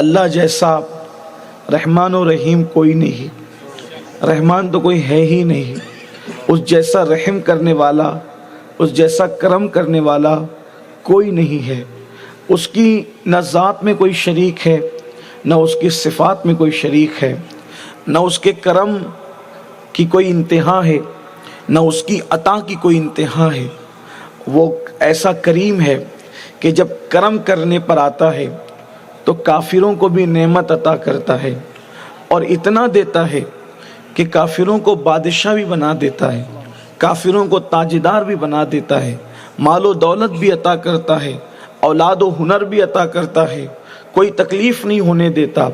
اللہ جیسا رحمان و رحیم کوئی نہیں، رحمان تو کوئی ہے ہی نہیں، اس جیسا رحم کرنے والا، اس جیسا کرم کرنے والا کوئی نہیں ہے۔ اس کی نہ ذات میں کوئی شریک ہے، نہ اس کی صفات میں کوئی شریک ہے، نہ اس کے کرم کی کوئی انتہا ہے، نہ اس کی عطا کی کوئی انتہا ہے۔ وہ ایسا کریم ہے کہ جب کرم کرنے پر آتا ہے تو کافروں کو بھی نعمت عطا کرتا ہے، اور اتنا دیتا ہے کہ کافروں کو بادشاہ بھی بنا دیتا ہے، کافروں کو تاجدار بھی بنا دیتا ہے، مال و دولت بھی عطا کرتا ہے، اولاد و ہنر بھی عطا کرتا ہے، کوئی تکلیف نہیں ہونے دیتا۔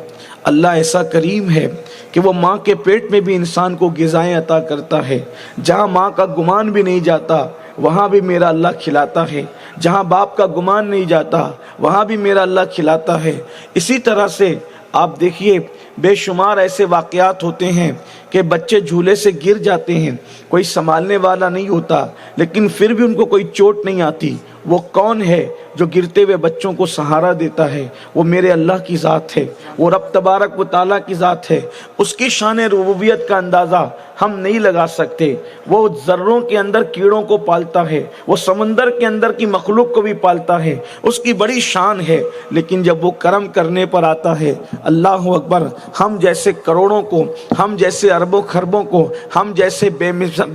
اللہ ایسا کریم ہے کہ وہ ماں کے پیٹ میں بھی انسان کو غذائیں عطا کرتا ہے، جہاں ماں کا گمان بھی نہیں جاتا وہاں بھی میرا اللہ کھلاتا ہے، جہاں باپ کا گمان نہیں جاتا وہاں بھی میرا اللہ کھلاتا ہے۔ اسی طرح سے آپ دیکھیے بے شمار ایسے واقعات ہوتے ہیں کہ بچے جھولے سے گر جاتے ہیں، کوئی سنبھالنے والا نہیں ہوتا، لیکن پھر بھی ان کو کوئی چوٹ نہیں آتی۔ وہ کون ہے جو گرتے ہوئے بچوں کو سہارا دیتا ہے؟ وہ میرے اللہ کی ذات ہے، وہ رب تبارک و تعالیٰ کی ذات ہے۔ اس کی شان ربوبیت کا اندازہ ہم نہیں لگا سکتے۔ وہ ذروں کے اندر کیڑوں کو پالتا ہے، وہ سمندر کے اندر کی مخلوق کو بھی پالتا ہے، اس کی بڑی شان ہے۔ لیکن جب وہ کرم کرنے پر آتا ہے، اللہ اکبر، ہم جیسے کروڑوں کو، ہم جیسے اربوں خربوں کو، ہم جیسے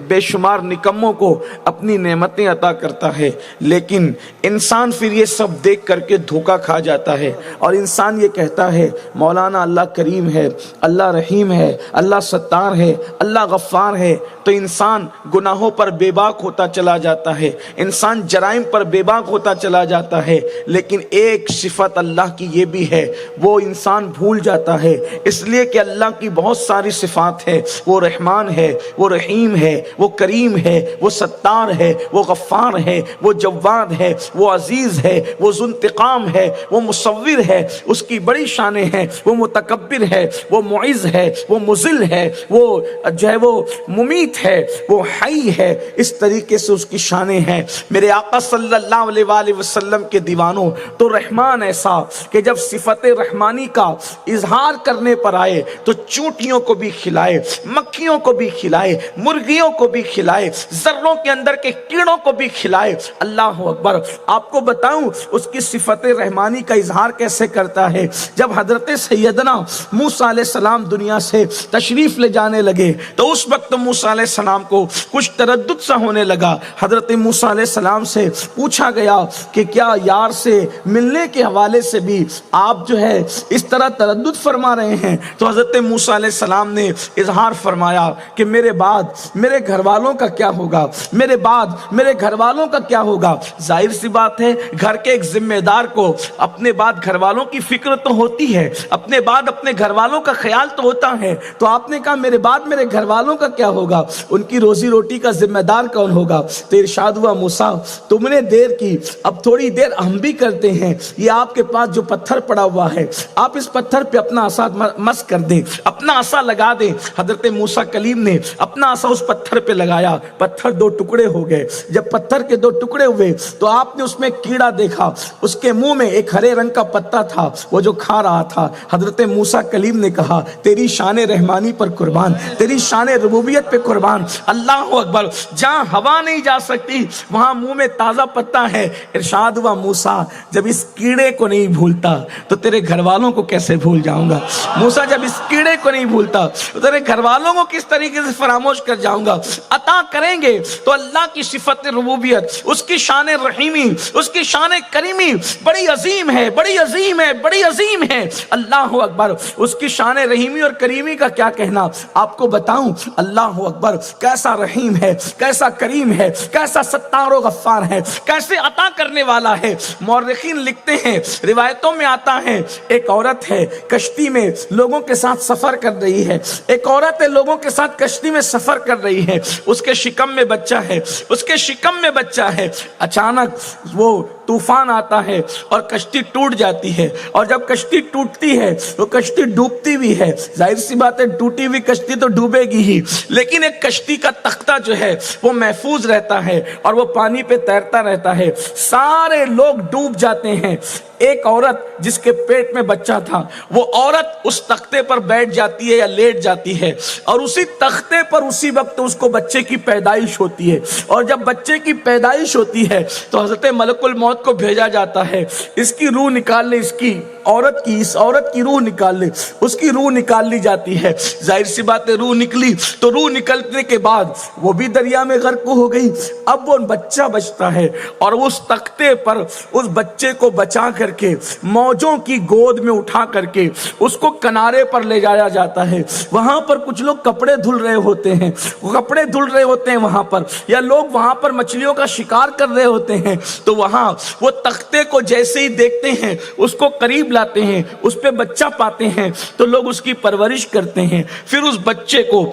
بے شمار نکموں کو اپنی نعمتیں عطا کرتا ہے، لیکن انسان پھر یہ سب دیکھ کر کے دھوکا کھا جاتا ہے، اور انسان یہ کہتا ہے مولانا اللہ کریم ہے، اللہ رحیم ہے، اللہ ستار ہے، اللہ غفار ہے، تو انسان گناہوں پر بے باک ہوتا چلا جاتا ہے، انسان جرائم پر بے باک ہوتا چلا جاتا ہے۔ لیکن ایک صفت اللہ کی یہ بھی ہے، وہ انسان بھول جاتا ہے، اس لیے کہ اللہ کی بہت ساری صفات ہے۔ وہ رحمان ہے، وہ رحیم ہے، وہ کریم ہے، وہ ستار ہے، وہ غفار ہے، وہ جواد ہے، وہ عزیز ہے، وہ ذو انتقام ہے، وہ مصور ہے، اس کی بڑی شانیں ہیں۔ وہ متکبر ہے، وہ معز ہے، وہ مذل ہے، وہ جو ہے وہ ممیت ہے، وہ حی ہے، اس طریقے سے اس کی شانیں ہیں۔ میرے آقا صلی اللہ علیہ وآلہ وسلم کے دیوانوں، تو رحمان ایسا کہ جب صفت رحمانی کا اظہار کرنے پر آئے تو چونٹیوں کو بھی کھلائے، مکھیوں کو بھی کھلائے، مرغیوں کو بھی کھلائے، ذروں کے اندر کے کیڑوں کو بھی کھلائے۔ اللہ اکبر، آپ کو بتاؤں اس کی صفت رحمانی کا اظہار کیسے کرتا ہے؟ جب حضرت سیدنا موسیٰ علیہ السلام دنیا سے تشریف لے جانے لگے تو اس وقت موسیٰ علیہ السلام کو کچھ تردد سا ہونے لگا۔ حضرت موسیٰ علیہ السلام سے پوچھا گیا کہ کیا یار سے ملنے کے حوالے سے بھی آپ جو ہے اس طرح تردد فرما رہے ہیں؟ تو حضرت موسیٰ علیہ السلام نے اظہار فرمایا کہ میرے بعد میرے گھر والوں کا کیا ہوگا، میرے بعد میرے گھر والوں کا کیا ہوگا؟ ظاہر سی بات ہے، گھر کے ایک ذمہ دار کو اپنے بعد گھر والوں کی فکر تو ہوتی ہے، اپنے بعد اپنے گھر والوں کا خیال تو ہوتا ہے۔ تو آپ نے کہا میرے بعد میرے گھر والوں کا کیا ہوگا، ان کی روزی روٹی کا ذمہ دار کون ہوگا؟ تو ارشاد ہوا موسیٰ تم نے دیر کی، اب تھوڑی دیر ہم بھی کرتے ہیں۔ یہ آپ کے پاس جو پتھر پڑا ہوا ہے، آپ اس پتھر پہ اپنا عصا مس کر دیں، اپنا عصا لگا دیں۔ حضرت موسیٰ کلیم نے اپنا عصا اس پتھر پہ لگایا، پتھر دو ٹکڑے ہو گئے۔ جب پتھر کے دو ٹکڑے ہوئے تو آپ نے اس میں کیڑا دیکھا، اس کے منہ میں ایک ہرے رنگ کا پتا تھا، وہ جو کھا رہا تھا۔ حضرت موسیٰ کلیم نے کہا تیری شان رحمانی پر قربان، تیری شان ربوبیت پہ قربان۔ اللہ اکبر، جہاں ہوا نہیں جا سکتی وہاں منہ میں تازہ پتا ہے۔ ارشاد ہوا موسیٰ جب اس کیڑے کو نہیں بھولتا تو تیرے گھر والوں کو کیسے بھول جاؤں گا؟ موسیٰ جب اس کیڑے کو نہیں بھولتا تو تیرے گھر والوں کو کس طریقے سے فراموش کر جاؤں گا؟ عطا کریں گے تو اللہ کی صفت ربوبیت، اس کی شان رحیمی، اس کی شان کریمی بڑی عظیم ہے، بڑی عظیم ہے، بڑی عظیم ہے۔ اللہ اکبر، اس کی شان رحیمی اور کریمی کا کیا کہنا؟ آپ کو بتاؤں اللہ اکبر کیسا رحیم ہے، کیسا کریم ہے، کیسا ستار و غفار ہے، کیسے عطا کرنے والا ہے۔ مورخین لکھتے ہیں، روایتوں میں آتا ہے ایک عورت ہے کشتی میں لوگوں کے ساتھ سفر کر رہی ہے، ایک عورت ہے لوگوں کے ساتھ کشتی میں سفر کر رہی ہے، اس کے شکم میں بچہ ہے، اس کے شکم میں بچہ ہے۔ اچانک وہ طوفان آتا ہے اور کشتی ٹوٹ جاتی ہے، اور جب کشتی ٹوٹتی ہے وہ کشتی ڈوبتی بھی ہے۔ ظاہر سی بات ہے ٹوٹی ہوئی کشتی تو ڈوبے گی ہی، لیکن ایک کشتی کا تختہ جو ہے وہ محفوظ رہتا ہے اور وہ پانی پہ تیرتا رہتا ہے۔ سارے لوگ ڈوب جاتے ہیں، ایک عورت جس کے پیٹ میں بچہ تھا، وہ عورت اس تختے پر بیٹھ جاتی ہے یا لیٹ جاتی ہے، اور اسی تختے پر اسی وقت اس کو بچے کی پیدائش ہوتی ہے، اور جب بچے کی پیدائش ہوتی ہے تو حضرت ملک الموت کو بھیجا جاتا ہے، اس کی روح نکال لے، اس عورت کی روح نکال لے، اس کی روح نکال لی جاتی ہے۔ ظاہر سی بات ہے، روح نکلی تو روح نکلنے کے بعد وہ بھی دریا میں غرق ہو گئی۔ اب وہ بچہ بچتا ہے اور اس تختے پر اس بچے کو بچا کر کے موجوں کی گود میں اٹھا کر کے اس کو کنارے پر لے جایا جاتا ہے۔ وہاں پر کچھ لوگ کپڑے دھل رہے ہوتے ہیں، وہاں پر، یا لوگ وہاں پر مچھلیوں کا شکار کر رہے ہوتے ہیں، تو وہاں وہ تختے کو جیسے ہی دیکھتے ہیں اس کو قریب لاتے ہیں، اس پہ بچہ پاتے ہیں تو لوگ اس کی پرورش کرتے ہیں۔ پھر اس بچے کو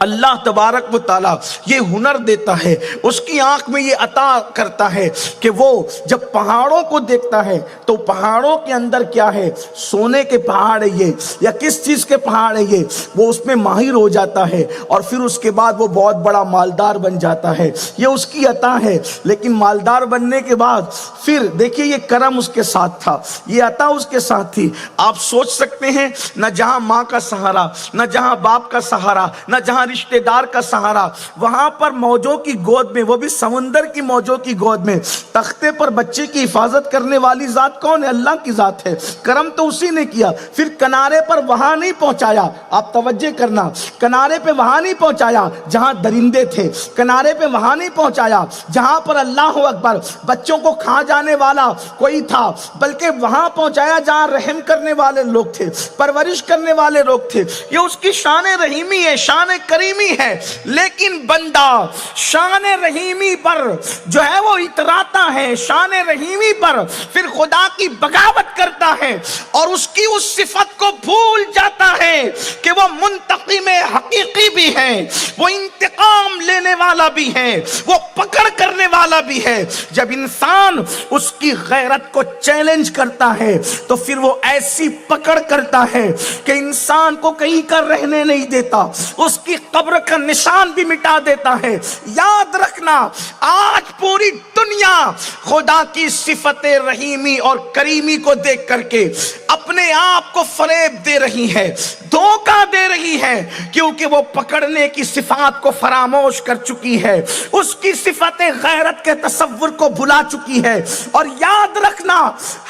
اللہ تبارک و تعالی یہ ہنر دیتا ہے، اس کی آنکھ میں یہ عطا کرتا ہے کہ وہ جب پہاڑوں کو دیکھتا ہے تو پہاڑوں کے اندر کیا ہے، سونے کے پہاڑ ہے یہ یا کس چیز کے پہاڑ ہے یہ، وہ اس میں ماہر ہو جاتا ہے، اور پھر اس کے بعد وہ بہت بڑا مالدار بن جاتا ہے۔ یہ اس کی عطا ہے، لیکن مالدار بننے کے بعد پھر دیکھیے یہ کرم اس کے ساتھ تھا، یہ عطا اس کے ساتھ تھی۔ آپ سوچ سکتے ہیں، نہ جہاں ماں کا سہارا، نہ جہاں باپ کا سہارا، نہ جہاں رشتہ دار کا سہارا، وہاں پر موجوں کی گود میں، وہ بھی سمندر کی موجوں کی گود میں، تختے پر بچے کی حفاظت کرنے والی ذات کون ہے؟ اللہ کی ذات ہے۔ کرم تو اسی نے کیا۔ پھر کنارے پر وہاں نہیں پہنچایا، آپ توجہ کرنا، کنارے پہ وہاں نہیں پہنچایا جہاں درندے تھے، کنارے پہ وہاں نہیں پہنچایا جہاں پر اللہ اکبر بچوں کو کھا جانے والا کوئی تھا، بلکہ وہاں پہنچایا جہاں رحم کرنے والے لوگ تھے، پرورش کرنے والے لوگ تھے۔ یہ اس کی شان رحیمی ہے، شان کریمی ہے۔ لیکن بندہ شان رحیمی پر جو ہے وہ اتراتا ہے، شان رحیمی پر پھر خدا کی بغاوت کرتا ہے اور اس کی اس صفت کو بھول جاتا ہے کہ وہ منتقم حقیقی بھی ہے، وہ انتقام لینے والا بھی ہے، وہ پکڑ کرنے والا بھی ہے۔ جب انسان اس کی غیرت کو چیلنج کرتا ہے تو پھر وہ ایسی پکڑ کرتا ہے کہ انسان کو کہیں کا رہنے نہیں دیتا، اس کی قبر کا نشان بھی مٹا دیتا ہے۔ یاد رکھنا، آج پوری دنیا خدا کی صفت رحیمی اور کریمی کو دیکھ کر کے اپنے آپ کو فریب دے رہی ہے، دھوکہ دے رہی ہے، کیونکہ وہ پکڑنے کی صفات کو فراموش کر چکی ہے، اس کی صفت غیرت کے تصور کو بھلا چکی ہے۔ اور یاد رکھنا،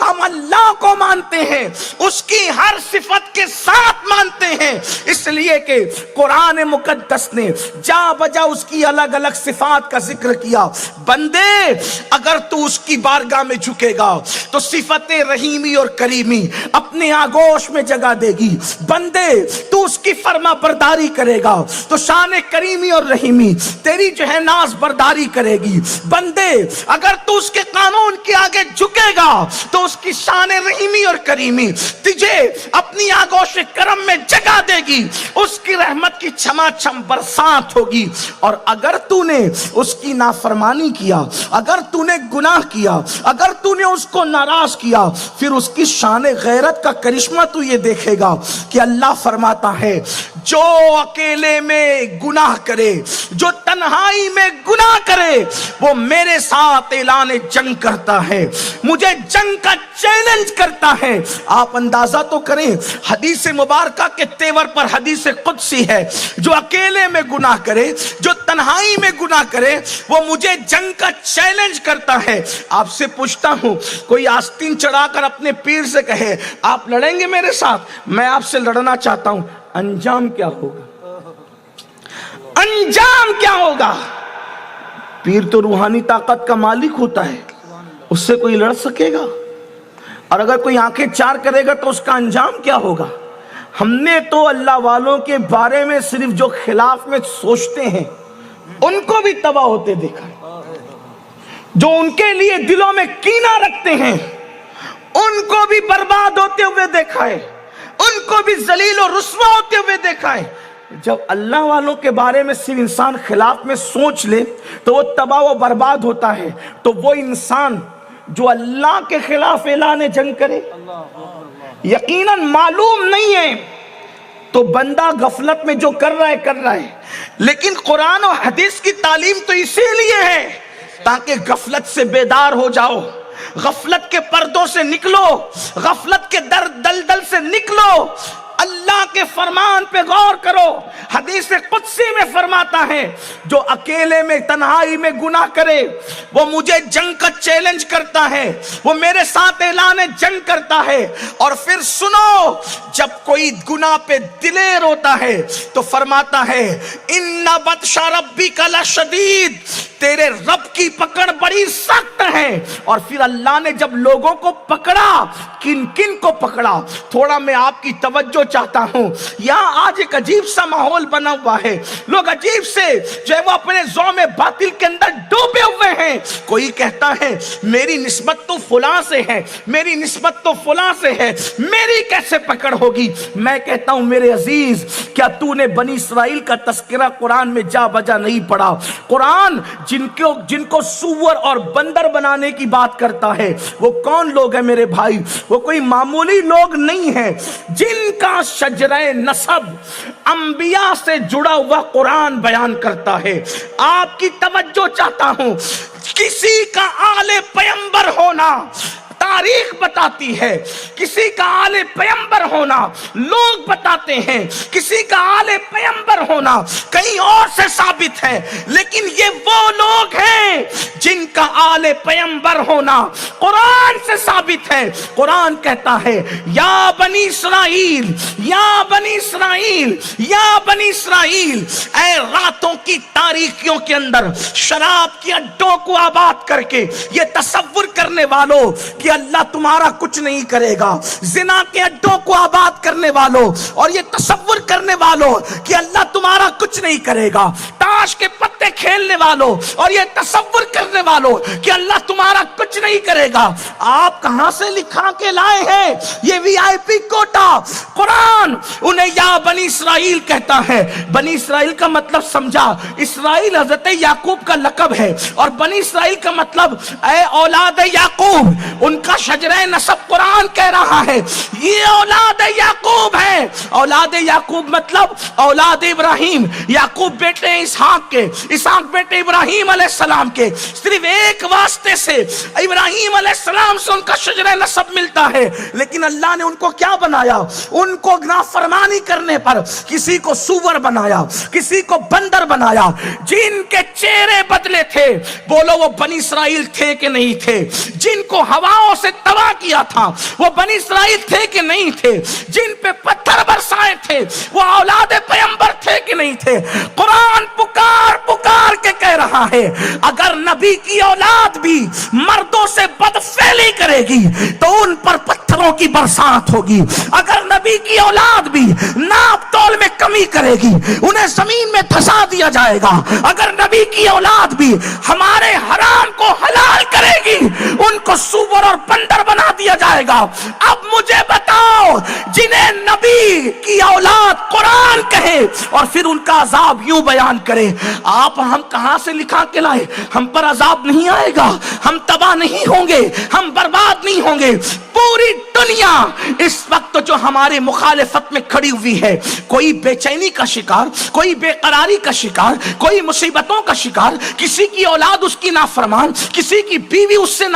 ہم اللہ کو مانتے ہیں، اس کی ہر صفت کے ساتھ مانتے ہیں، اس لیے کہ قرآن مقدس نے جا بجا اس کی الگ الگ صفات کا ذکر کیا۔ بندے اگر تو اس کی بارگاہ میں جھکے گا تو صفت رحیمی اور کریمی اپنے آگوش میں جگہ دے گی۔ بندے تو اس کی فرما برداری کرے گا تو شان کریمی اور رحیمی تیری جو ہے ناز برداری کرے گی۔ بندے اگر تو اس کے قانون کے آگے جھکے گا تو اس کی شان رحیمی اور کریمی تجھے اپنی آگوش کرم میں جگہ دے گی، اس کی رحمت کی چھما چھم برسات ہوگی۔ اور اگر تو نے اس کی نافرمانی کیا، اگر تو نے گناہ کیا، اگر تو نے اس کو ناراض کیا، پھر اس کی شان غیرت کا کرشمہ تو یہ دیکھے گا کہ اللہ فرماتا ہے جو اکیلے میں گناہ کرے، جو تنہائی میں گناہ کرے، وہ میرے ساتھ اعلان جنگ کرتا ہے، مجھے جنگ کا چیلنج کرتا ہے۔ آپ اندازہ تو کریں، حدیث مبارکہ کے تیور پر حدیث قدسی ہے، جو اکیلے میں گناہ کرے، جو تنہائی میں گناہ کرے، وہ مجھے جنگ کا چیلنج کرتا ہے۔ آپ سے پوچھتا ہوں، کوئی آستین چڑھا کر اپنے پیر سے کہے آپ لڑیں گے میرے ساتھ؟ میں آپ سے لڑنا چاہتا ہوں، انجام کیا ہوگا؟ انجام کیا ہوگا؟ پیر تو روحانی طاقت کا مالک ہوتا ہے، اس سے کوئی لڑ سکے گا؟ اور اگر کوئی آنکھیں چار کرے گا تو اس کا انجام کیا ہوگا؟ ہم نے تو اللہ والوں کے بارے میں صرف جو خلاف میں سوچتے ہیں ان کو بھی تباہ ہوتے دیکھا ہے، جو ان کے لیے دلوں میں کینہ رکھتے ہیں ان کو بھی برباد ہوتے ہوئے دیکھا ہے، ان کو بھی ذلیل و رسوا ہوتے ہوئے دیکھا ہے۔ جب اللہ والوں کے بارے میں صرف انسان خلاف میں سوچ لے تو وہ تباہ و برباد ہوتا ہے، تو وہ انسان جو اللہ کے خلاف اعلان جنگ کرے یقیناً معلوم نہیں ہے، تو بندہ غفلت میں جو کر رہا ہے، لیکن قرآن و حدیث کی تعلیم تو اسی لیے ہے تاکہ غفلت سے بیدار ہو جاؤ، غفلت کے پردوں سے نکلو، غفلت کے دلدل سے نکلو، اللہ کے فرمان پہ غور کرو۔ حدیث قدسی میں فرماتا ہے جو اکیلے میں تنہائی میں گناہ کرے وہ مجھے جنگ کا چیلنج کرتا ہے، وہ میرے ساتھ اعلان جنگ کرتا ہے۔ اور پھر سنو، جب کوئی گناہ پہ دلیر ہوتا ہے تو فرماتا ہے ان بطش ربک لشدید، تیرے رب کی پکڑ بڑی سخت ہے۔ اور پھر اللہ نے جب لوگوں کو پکڑا، کن کن کو پکڑا؟ تھوڑا میں آپ کی توجہ چاہتا ہوں۔ یہاں آج ایک عجیب سا ماحول بنا ہوا ہے، لوگ عجیب سے جو ہے وہ اپنے ذوق باطل کے اندر ڈوبے ہوئے ہیں۔ کوئی کہتا ہے میری نسبت تو فلاں سے ہے، میری نسبت تو فلاں سے ہے، میری کیسے پکڑ ہوگی؟ میں کہتا ہوں میرے عزیز، کیا تو نے بنی اسرائیل کا تذکرہ قرآن میں جا بجا نہیں پڑھا؟ قرآن جن کو سور اور بندر بنانے کی بات کرتا ہے وہ کون لوگ ہیں میرے بھائی؟ وہ کوئی معمولی لوگ نہیں ہیں، جن کا شجرہ نسب انبیاء سے جڑا ہوا قرآن بیان کرتا ہے۔ آپ کی توجہ چاہتا ہوں، کسی کا آل پیغمبر ہونا تاریخ بتاتی ہے، کسی کا آل پیغمبر ہونا لوگ بتاتے ہیں، کسی کا آل پیغمبر ہونا کہیں اور سے ثابت ہے، لیکن یہ وہ لوگ ہیں جن کا آل پیغمبر ہونا قرآن سے ثابت ہے۔ قرآن کہتا ہے یا بنی اسرائیل، یا بنی اسرائیل، یا بنی اسرائیل، اے راتوں کی تاریکیوں کے اندر شراب کی اڈوں کو آباد کر کے یہ تصور کرنے والوں کہ اللہ تمہارا کچھ نہیں کرے گا، زنا کے اڈوں کو آباد کرنے والوں اور یہ تصور کرنے والوں کہ اللہ تمہارا کچھ نہیں کرے گا، تاش کے پتے کھیلنے والوں اور یہ تصور کرنے والوں کہ اللہ تمہارا کچھ نہیں کرے گا، آپ کہاں سے لکھا کے لائے ہیں یہ وی آئی پی کوٹا؟ قرآن انہیں یا بنی اسرائیل کہتا ہے۔ بنی اسرائیل کا مطلب سمجھا، اسرائیل حضرت یعقوب کا لقب ہے، اور بنی اسرائیل کا مطلب اے اولاد یعقوب، ان کا شجرہ نسب قرآن کہہ رہا ہے یہ اولاد یعقوب ہے۔ اولاد یعقوب مطلب اولاد ابراہیم، یعقوب بیٹے اسحاق کے، اسحاق بیٹے ابراہیم علیہ السلام کے، صرف ایک واسطے سے ابراہیم علیہ السلام سے ان کا شجرہ نسب ملتا ہے، لیکن اللہ نے ان کو کیا بنایا؟ ان کو نافرمانی کرنے پر کسی کو سور بنایا، کسی کو بندر بنایا، جن کے چہرے بدلے تھے، بولو وہ بنی اسرائیل تھے کہ نہیں تھے؟ جن کو ہواؤں سے تباہ کیا تھا وہ بنی اسرائیل تھے کہ نہیں تھے؟ جن پہ پتھر برسائے تھے وہ اولاد پیغمبر تھے کہ نہیں تھے؟ قرآن پکار پکار کے کہہ رہا ہے اگر نبی کی اولاد بھی مردوں سے بدفعلی کرے گی تو ان پر پتھروں کی برسات ہوگی، اگر نبی کی اولاد بھی ناپ تول میں کمی کرے گی انہیں زمین میں دھسا دیا جائے گا، اگر نبی کی اولاد بھی ہمارے حرام کو حلال کرے گی ان کو سور اور بندر بنا دیا جائے گا۔ اب مجھے بتاؤ جنہیں نبی کی اولاد قرآن کہے اور پھر ان کا عذاب یوں بیان کرے، آپ ہم کہاں سے لکھا کے لائے؟ ہم پر عذاب نہیں آئے گا، ہم تباہ نہیں ہوں گے، ہم برباد نہیں ہوں گے۔ پوری دنیا اس وقت جو ہمارے مخالفت میں کھڑی ہوئی ہے، کوئی بے چینی کا شکار، کوئی بے قراری کا شکار، کوئی مصیبتوں کا شکار، کسی کی اولاد اس کی نافرمان، کسی کی بیوی اس سے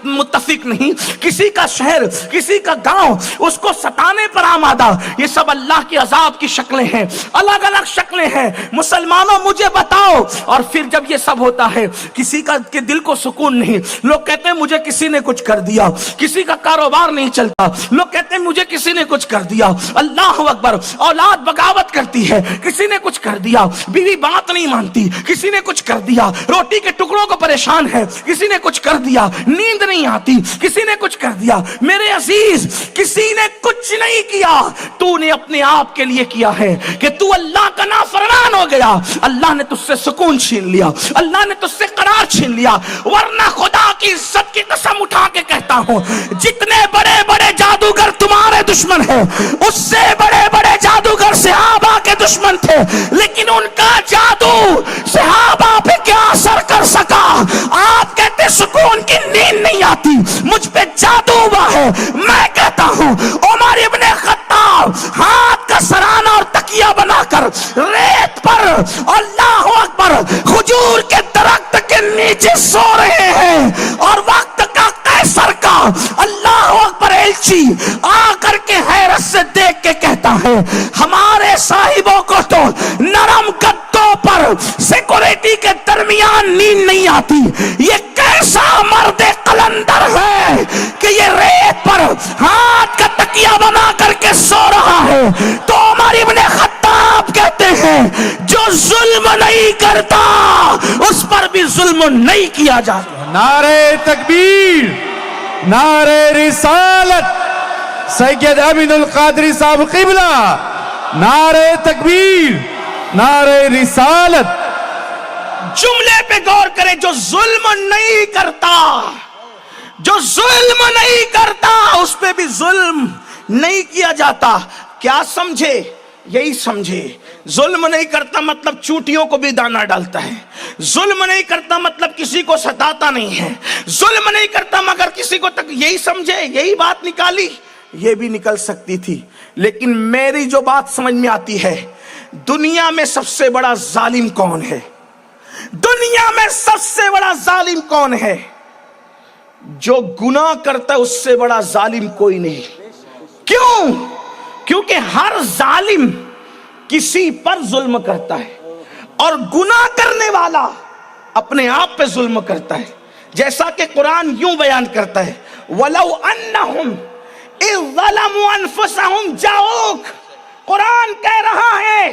متفق نہیں، کسی کا شہر، کسی کا گاؤں اس کو ستانے پر آمادہ، یہ سب اللہ کے عذاب کی شکلیں ہیں، الگ الگ شکلیں ہیں۔ مسلمانوں مجھے بتاؤ، اور پھر جب یہ سب ہوتا ہے کسی کا کے دل کو سکون نہیں، لوگ کہتے ہیں مجھے کسی نے کچھ کر دیا، کسی کا کاروبار نہیں چلتا، لوگ کہتے ہیں مجھے کسی نے کچھ کر دیا، اللہ اکبر، اولاد بغاوت کرتی ہے، کسی نے کچھ کر دیا، بیوی بات نہیں مانتی، کسی نے کچھ کر دیا، روٹی کے ٹکڑوں کو پریشان ہے، کسی نے کچھ کر دیا، نیند نہیں آتی، کسی نے کچھ کر دیا۔ میرے عزیز کسی نے کچھ نہیں کیا، تو نے اپنے آپ کے لیے کیا ہے کہ تو اللہ کا نافرمان ہو گیا، اللہ نے تجھ سے سکون چھین لیا، اللہ نے تجھ سے قرار چھین لیا۔ ورنہ خدا کی عزت کی قسم اٹھا کے کہتا ہوں جتنے بڑے بڑے جادوگر تمہارے دشمن ہیں اس سے بڑے بڑے جادوگر صحابہ کے دشمن تھے، لیکن ان کا جادو صحابہ پہ کیا اثر کر سکا؟ آپ کہتے سکون کی نیند نہیں آتی، مجھ پہ جادو ہوا ہے، میں کہتا ہوں عمر ابن خطاب ہاتھ کا سرانہ اور تکیہ بنا کر ریت پر اللہ اکبر کھجور کے درخت کے نیچے سو رہے ہیں، اور وقت کا بخشی آ کر کے حیرت سے دیکھ کے کہتا ہے ہمارے صاحبوں کو تو نرم گدوں پر سیکورٹی کے درمیان نیند نہیں آتی، یہ کیسا مرد قلندر ہے کہ یہ ریت پر ہاتھ کا تکیہ بنا کر کے سو رہا ہے۔ تو عمر ابن خطاب کہتے ہیں جو ظلم نہیں کرتا اس پر بھی ظلم نہیں کیا جاتا۔ نعرہ تکبیر، نعرہ رسالت، سید امین القادری صاحب قبلہ، نعرہ تکبیر، نعرہ رسالت۔ جملے پہ غور کریں، جو ظلم نہیں کرتا، جو ظلم نہیں کرتا اس پہ بھی ظلم نہیں کیا جاتا۔ کیا سمجھے؟ یہی سمجھے ظلم نہیں کرتا مطلب چوٹیوں کو بھی دانا ڈالتا ہے، ظلم نہیں کرتا مطلب کسی کو ستاتا نہیں ہے، ظلم نہیں کرتا مگر کسی کو تک، یہی سمجھے، یہی بات نکالی۔ یہ بھی نکل سکتی تھی لیکن میری جو بات سمجھ میں آتی ہے، دنیا میں سب سے بڑا ظالم کون ہے؟ دنیا میں سب سے بڑا ظالم کون ہے؟ جو گناہ کرتا ہے اس سے بڑا ظالم کوئی نہیں۔ کیوں؟ کیونکہ ہر ظالم کسی پر ظلم کرتا ہے اور گناہ کرنے والا اپنے آپ پہ ظلم کرتا ہے۔ جیسا کہ قرآن یوں بیان کرتا ہے وَلَوْ أَنَّهُمْ إِذْ ظَلَمُوا أَنفُسَهُمْ جَاءُوكَ، قرآن کہہ رہا ہے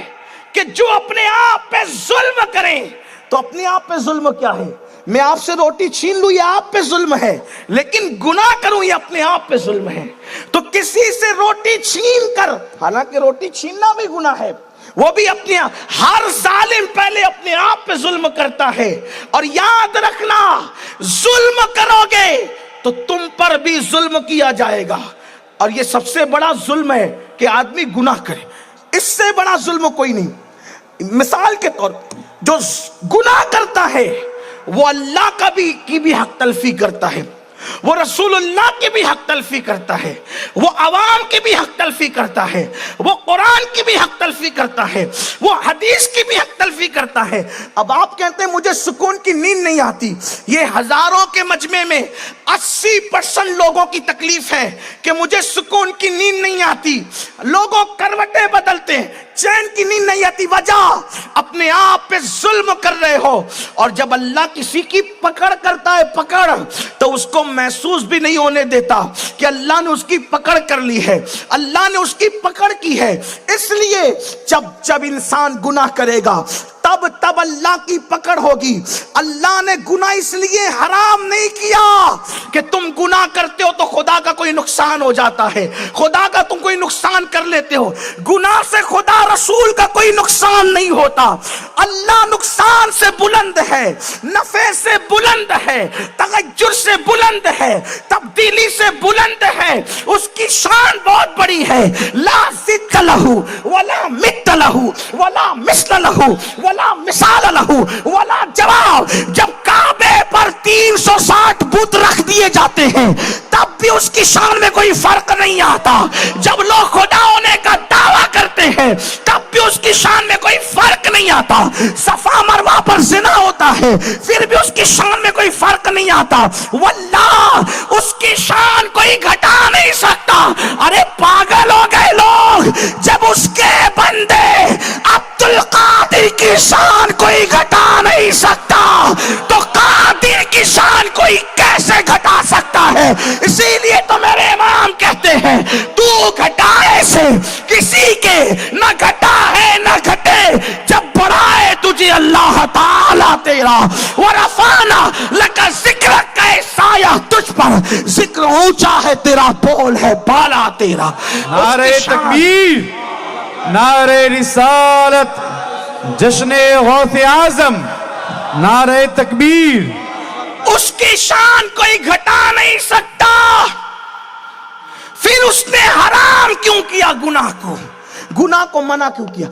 کہ جو اپنے آپ پہ ظلم کریں، تو اپنے آپ پہ ظلم کیا ہے؟ میں آپ سے روٹی چھین لوں یہ آپ پہ ظلم ہے، لیکن گناہ کروں یہ اپنے آپ پہ ظلم ہے۔ تو کسی سے روٹی چھین کر، حالانکہ روٹی چھیننا بھی گناہ ہے، وہ بھی اپنے ہر ظالم پہلے اپنے آپ پہ ظلم کرتا ہے۔ اور یاد رکھنا ظلم کرو گے تو تم پر بھی ظلم کیا جائے گا، اور یہ سب سے بڑا ظلم ہے کہ آدمی گناہ کرے، اس سے بڑا ظلم کوئی نہیں۔ مثال کے طور پر جو گناہ کرتا ہے وہ اللہ کی بھی حق تلفی کرتا ہے، وہ رسول اللہ کی بھی حق تلفی کرتا ہے، وہ عوام کی بھی حق تلفی کرتا ہے، وہ قرآن کی بھی حق تلفی کرتا ہے، وہ حدیث کی بھی حق تلفی کرتا ہے۔ اب آپ کہتے ہیں مجھے سکون کی نیند نہیں آتی، یہ ہزاروں کے مجمع میں 80% لوگوں کی تکلیف ہے کہ مجھے سکون کی نیند نہیں آتی، لوگوں کروٹیں بدلتے ہیں، چین کی نیند نہیں آتی، وجہ اپنے آپ پہ ظلم کر رہے ہو۔ اور جب اللہ کسی کی پکڑ کرتا ہے، پکڑ، تو اس کو محسوس بھی نہیں ہونے دیتا کہ اللہ نے اس کی پکڑ کر لی ہے، اللہ نے اس کی پکڑ کی ہے۔ اس لیے جب انسان گناہ کرے گا تب اللہ کی پکڑ ہوگی۔ اللہ نے گناہ اس لیے حرام نہیں کیا کہ تم گناہ کرتے ہو تو خدا کا کوئی نقصان ہو جاتا ہے، خدا کا تم کوئی نقصان کر لیتے ہو، گناہ سے خدا رسول کا کوئی نقصان نہیں ہوتا۔ اللہ نقصان سے بلند ہے، نفع سے بلند ہے، تغیر سے بلند ہے، تبدیلی سے بلند ہے، اس کی شان بہت بڑی ہے۔ لا ضد لہ ولا مثل لہ ولا مثل لہ ولا مثال لہ ولا جواب۔ جب کعبے پر 360 بت رکھ دیے جاتے ہیں تب بھی اس کی شان میں کوئی فرق نہیں آتا، جب لوگ خدا ہونے کا دعویٰ کرتے ہیں تب بھی اس کی شان میں کوئی فرق نہیں آتا، صفا مروہ پر زنا ہوتا ہے پھر بھی اس کی شان میں کوئی فرق نہیں آتا، واللہ اس کی شان کوئی گھٹا نہیں سکتا۔ ارے پاگل ہو گئے لوگ، جب اس کے بندے عبد القادر کی شان کوئی گھٹا نہیں سکتا تو قادر کی شان کوئی کیسے گھٹا سکتا ہے؟ اسی لیے تو میرے امام کہتے ہیں تو گھٹائے سے کسی کے نہ گھٹا ہے نہ گھٹے، جب بڑھائے تجھے اللہ تعالیٰ تیرا، ورفعنا لک ذکرک کا سایہ تجھ پر، ذکر اونچا ہے تیرا، بول ہے بالا تیرا۔ نعرہ تکبیر، نعرہ رسالت، جشن غوث اعظم، نعرہ تکبیر۔ اس کی شان کوئی گھٹا نہیں سکتا، پھر اس نے حرام کیوں کیا گناہ کو، گناہ کو منع کیوں کیا؟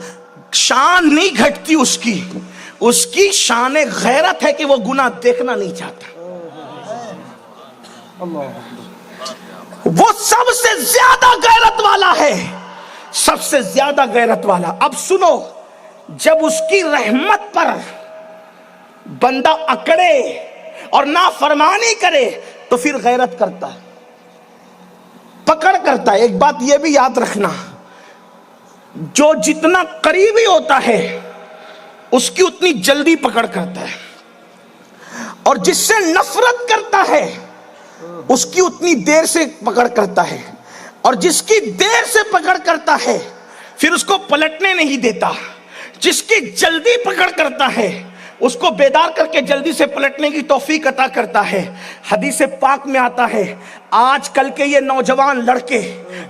شان نہیں گھٹتی اس کی شان غیرت ہے کہ وہ گناہ دیکھنا نہیں چاہتا، وہ سب سے زیادہ غیرت والا ہے، سب سے زیادہ غیرت والا۔ اب سنو، جب اس کی رحمت پر بندہ اکڑے اور نافرمانی کرے تو پھر غیرت کرتا ہے، پکڑ کرتا ہے. ایک بات یہ بھی یاد رکھنا, جو جتنا قریبی ہوتا ہے اس کی اتنی جلدی پکڑ کرتا ہے, اور جس سے نفرت کرتا ہے اس کی اتنی دیر سے پکڑ کرتا ہے, اور جس کی دیر سے پکڑ کرتا ہے پھر اس کو پلٹنے نہیں دیتا. جس کی جلدی پکڑ کرتا ہے اس کو بیدار کر کے جلدی سے پلٹنے کی توفیق عطا کرتا ہے. حدیث پاک میں آتا ہے, آج کل کے یہ نوجوان لڑکے,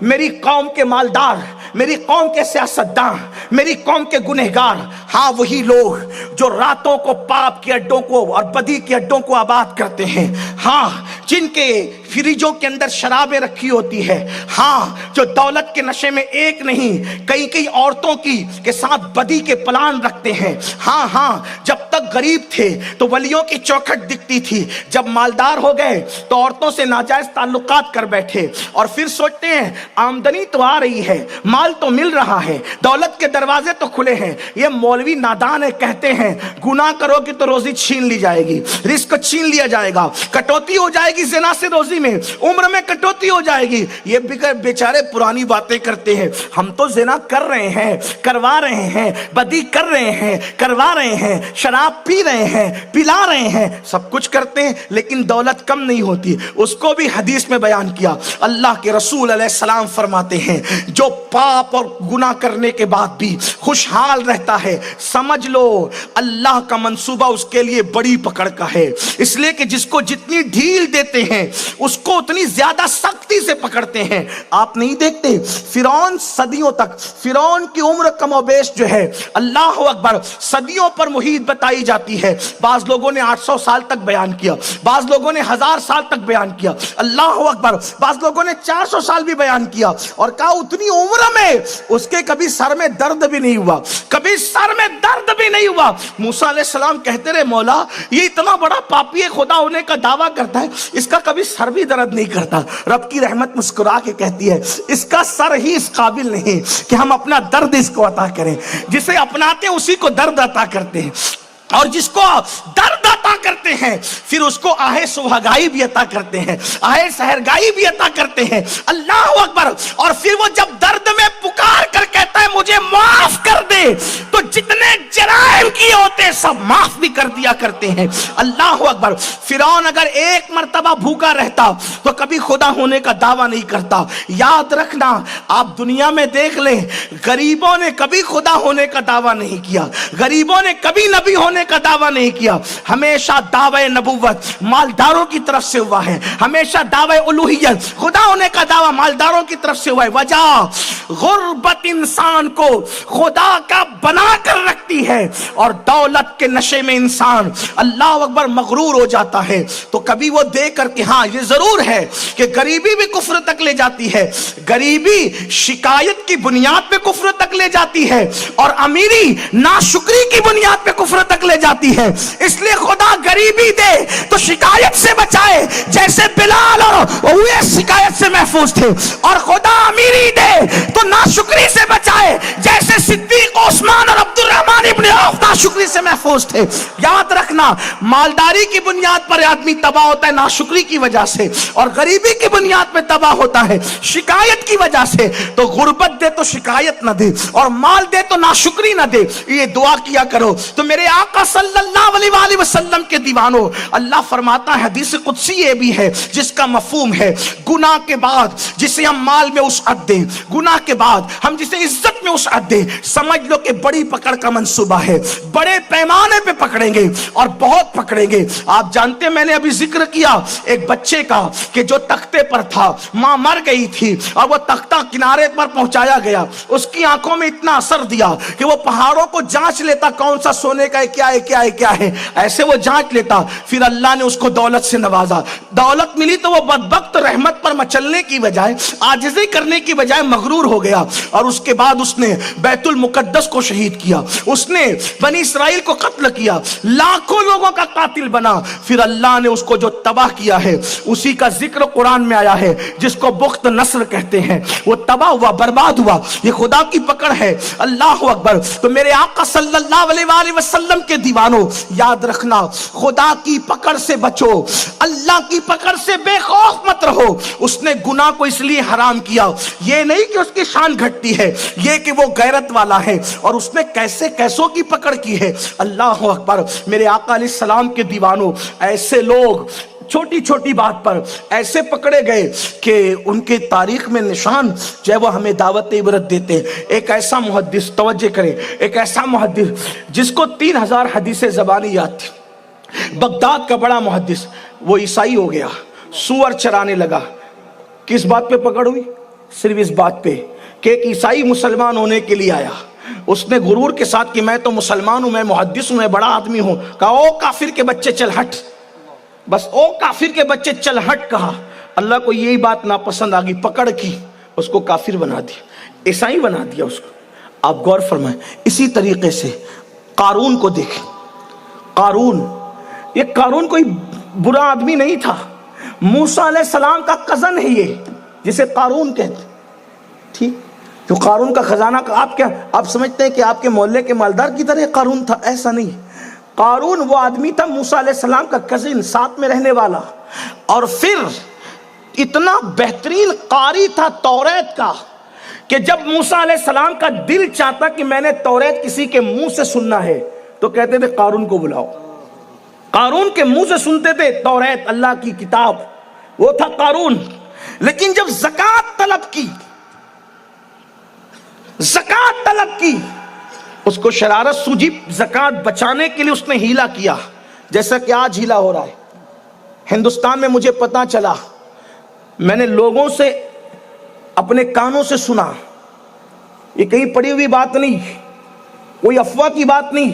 میری قوم کے مالدار, میری قوم کے سیاستدان, میری قوم کے گنہگار, ہاں وہی لوگ جو راتوں کو پاپ کے اڈوں کو اور بدی کے اڈوں کو آباد کرتے ہیں, ہاں جن کے فریجوں کے اندر شرابیں رکھی ہوتی ہے, ہاں جو دولت کے نشے میں ایک نہیں کئی عورتوں کی کے ساتھ بدی کے پلان رکھتے ہیں. ہاں جب تک غریب تھے تو ولیوں کی چوکھٹ دکھتی تھی, جب مالدار ہو گئے تو عورتوں سے ناجائز تعلقات کر بیٹھے, اور پھر سوچتے ہیں آمدنی تو آ رہی ہے, مال تو مل رہا ہے, دولت کے دروازے تو کھلے ہیں. یہ مولوی نادان ہے, کہتے ہیں گناہ کرو گے تو روزی چھین لی جائے گی, رزق چھین لیا جائے گا, کٹوتی ہو جائے گی زنا سے روزی میں, عمر میں کٹوتی ہو جائے گی. یہ بیچارے پرانی باتیں کرتے ہیں. ہم تو زنا کر رہے ہیں, کروا رہے ہیں, بدی کر رہے ہیں, کروا رہے ہیں, شراب پی رہے ہیں, پلا رہے ہیں, سب کچھ کرتے ہیں, لیکن دولت کم نہیں ہوتی. اس کو بھی حدیث میں بیان کیا. اللہ کے رسول علیہ السلام فرماتے ہیں جو پاپ اور گناہ کرنے کے بعد بھی خوشحال رہتا ہے, سمجھ لو اللہ کا منصوبہ اس کے لیے بڑی پکڑ کا ہے. اس لیے کہ جس کو جتنی ڈھیل دیتے ہیں اس کو اتنی زیادہ سختی سے پکڑتے ہیں. آپ نہیں دیکھتے فرعون صدیوں تک, فرعون کی عمر کم و بیش جو ہے, اللہ اکبر, صدیوں پر محیط بتائی جاتی ہے. بعض لوگوں نے 800 سال تک بیان کیا, بعض لوگوں نے 1000 سال تک بیان کیا, اللہ اکبر, بعض لوگوں نے 400 سال بھی بیان کیا, اور کہا اتنی عمر میں اس کے کبھی سر میں درد بھی نہیں ہوا, کبھی سر میں درد بھی نہیں ہوا. موسیٰ علیہ السلام کہتے رہے مولا یہ اتنا بڑا پاپی خدا ہونے کا دعویٰ کرتا ہے, اس کا کبھی سر بھی درد نہیں کرتا. رب کی رحمت مسکرا کے کہتی ہے اس کا سر ہی اس قابل نہیں کہ ہم اپنا درد اس کو عطا کریں. جسے اپناتے ہیں اسی کو درد عطا کرتے ہیں, اور جس کو درد عطا کرتے ہیں پھر اس کو آہ سبحگائی بھی عطا کرتے ہیں, آہ سحرگائی بھی عطا کرتے ہیں. اللہ اکبر. اور پھر وہ جب درد میں پکار کر کہتا ہے مجھے معاف کر دے, تو جتنے جرائم کیے ہوتے سب معاف بھی کر دیا کرتے ہیں. اللہ اکبر. فرعون اگر ایک مرتبہ بھوکا رہتا تو کبھی خدا ہونے کا دعویٰ نہیں کرتا. یاد رکھنا, آپ دنیا میں دیکھ لیں, غریبوں نے کبھی خدا ہونے کا دعویٰ نہیں کیا, غریبوں نے کبھی نبی ہونے کا دعویٰ نہیں کیا. ہمیشہ دعوی نبوت مالداروں کی طرف سے ہوا ہے, ہمیشہ دعوی الوہیت خدا ہونے کا دعویٰ مالداروں کی طرف سے ہوا ہے. وجہ غربت انسان کو خدا کا بنا کر رکھتی ہے, اور دولت کے نشے میں انسان اللہ اکبر مغرور ہو جاتا ہے. تو کبھی وہ دے کر کے, ہاں یہ ضرور ہے کہ غریبی بھی کفر تک لے جاتی ہے, غریبی شکایت کی بنیاد پہ کفر تک لے جاتی ہے, اور امیری ناشکری کی بنیاد پہ کفر تک لے جاتی ہے. اس لیے خدا غریبی دے تو شکایت سے بچائے, جیسے بلال اور وہ شکایت سے محفوظ تھے, اور خدا امیری دے تو ناشکری سے بچائے, جیسے صدیق, عثمان اور عبد الرحمن ابن عوف ناشکری سے محفوظ تھے. یاد رکھنا, مالداری کی بنیاد پر آدمی تباہ ہوتا ہے ناشکری کی وجہ سے, اور غریبی کی بنیاد پہ تباہ ہوتا ہے شکایت کی وجہ سے. تو غربت دے تو شکایت نہ دے, اور مال دے تو ناشکری نہ دے. یہ دعا کیا کرو. تو میرے آقا صلی اللہ علیہ وآلہ وسلم کے دیوانوں, اللہ فرماتا ہے, حدیث قدسی یہ بھی ہے جس کا مفہوم ہے گناہ کے بعد جسے ہم مال میں وسعت دیں, گناہ کے بعد ہم جسے عزت میں وسعت دیں, سمجھ لو کہ بڑی پکڑ کا منصوبہ ہے, بڑے پیمانے پہ پکڑیں گے اور بہت پکڑیں گے. آپ جانتے ہیں میں نے ابھی ذکر کیا ایک بچے کا کہ جو تختے پر تھا, ماں مر گئی تھی اور وہ تختہ کنارے پر پہنچایا گیا, اس کی آنکھوں میں اتنا اثر دیا کہ وہ پہاڑوں کو جانچ لیتا کون سا سونے کا ہے, کیا ہے کیا ہے کیا ہے, ایسے وہ جانچ لیتا. پھر اللہ نے اس کو دولت سے نوازا, دولت ملی تو وہ بدبخت رحمت پر مچلنے کی بجائے, عاجزی کرنے کی بجائے مغرور ہو گیا, اور اس کے بعد اس نے بیت المقدس کو شہید کیا, اس اس نے بنی اسرائیل کو قتل کیا، لاکھوں لوگوں کا قاتل بنا، پھر اللہ نے اس کو جو تباہ کیا ہے اسی کا ذکر قرآن میں آیا ہے، جس کو بخت نصر کہتے ہیں۔ وہ تباہ ہوا، برباد ہوا، یہ خدا کی پکڑ ہے۔ اللہ اکبر۔ تو میرے آقا صلی اللہ علیہ وآلہ وسلم کے دیوانوں، یاد رکھنا، خدا کی پکڑ سے بچو، اللہ کی پکڑ سے بے خوف مت رہو۔ اس نے گناہ کو اس لیے حرام کیا، یہ نہیں کہ اس کی شان گھٹتی ہے، یہ کہ وہ غیرت والا ہے، اور اس نے کیسے کیسوں کی پکڑ کی ہے۔ اللہ اکبر۔ میرے آقا علیہ السلام کے دیوانوں، ایسے لوگ چھوٹی چھوٹی بات پر ایسے پکڑے گئے کہ ان کے تاریخ میں نشان جو ہے وہ ہمیں دعوت عبرت دیتے ہیں۔ ایک ایسا محدث، توجہ کریں، ایک ایسا محدث جس کو 3000 حدیثیں زبانی یاد تھی، بغداد کا بڑا محدث، وہ عیسائی ہو گیا، سور چرانے لگا۔ کس بات پہ پکڑ ہوئی؟ صرف اس بات پہ کہ ایک عیسائی مسلمان ہونے کے لیے آیا، اس نے غرور کے ساتھ کہ میں تو مسلمان ہوں، میں محدث ہوں، میں بڑا آدمی ہوں، کہا او کافر کے بچے چل ہٹ، بس او کافر کے بچے چل ہٹ کہا۔ اللہ کو یہی بات ناپسند آ گئی، پکڑ کی، اس کو کافر بنا دیا، عیسائی بنا دیا اس کو۔ آپ غور فرمائیں، اسی طریقے سے قارون کو دیکھیں۔ قارون، یہ قارون کوئی برا آدمی نہیں تھا، موسیٰ علیہ السلام کا کزن ہے یہ، جسے قارون کہتے، ٹھیک؟ جو قارون کا خزانہ کا آپ سمجھتے ہیں کہ آپ کے محلے کے مالدار کی طرح قارون تھا؟ ایسا نہیں۔ قارون وہ آدمی تھا موسیٰ علیہ السلام کا کزن، ساتھ میں رہنے والا، اور پھر اتنا بہترین قاری تھا توریت کا کہ جب موسیٰ علیہ السلام کا دل چاہتا کہ میں نے توریت کسی کے منہ سے سننا ہے تو کہتے تھے قارون کو بلاؤ۔ قارون کے منہ سے سنتے تھے توریت، اللہ کی کتاب، وہ تھا قارون۔ لیکن جب زکوٰۃ طلب کی، زکوٰۃ طلب کی، اس کو شرارت سوجی، زکوٰۃ بچانے کے لیے اس نے ہیلا کیا، جیسا کہ آج ہیلا ہو رہا ہے ہندوستان میں۔ مجھے پتا چلا، میں نے لوگوں سے اپنے کانوں سے سنا، یہ کہیں پڑھی ہوئی بات نہیں، کوئی افواہ کی بات نہیں،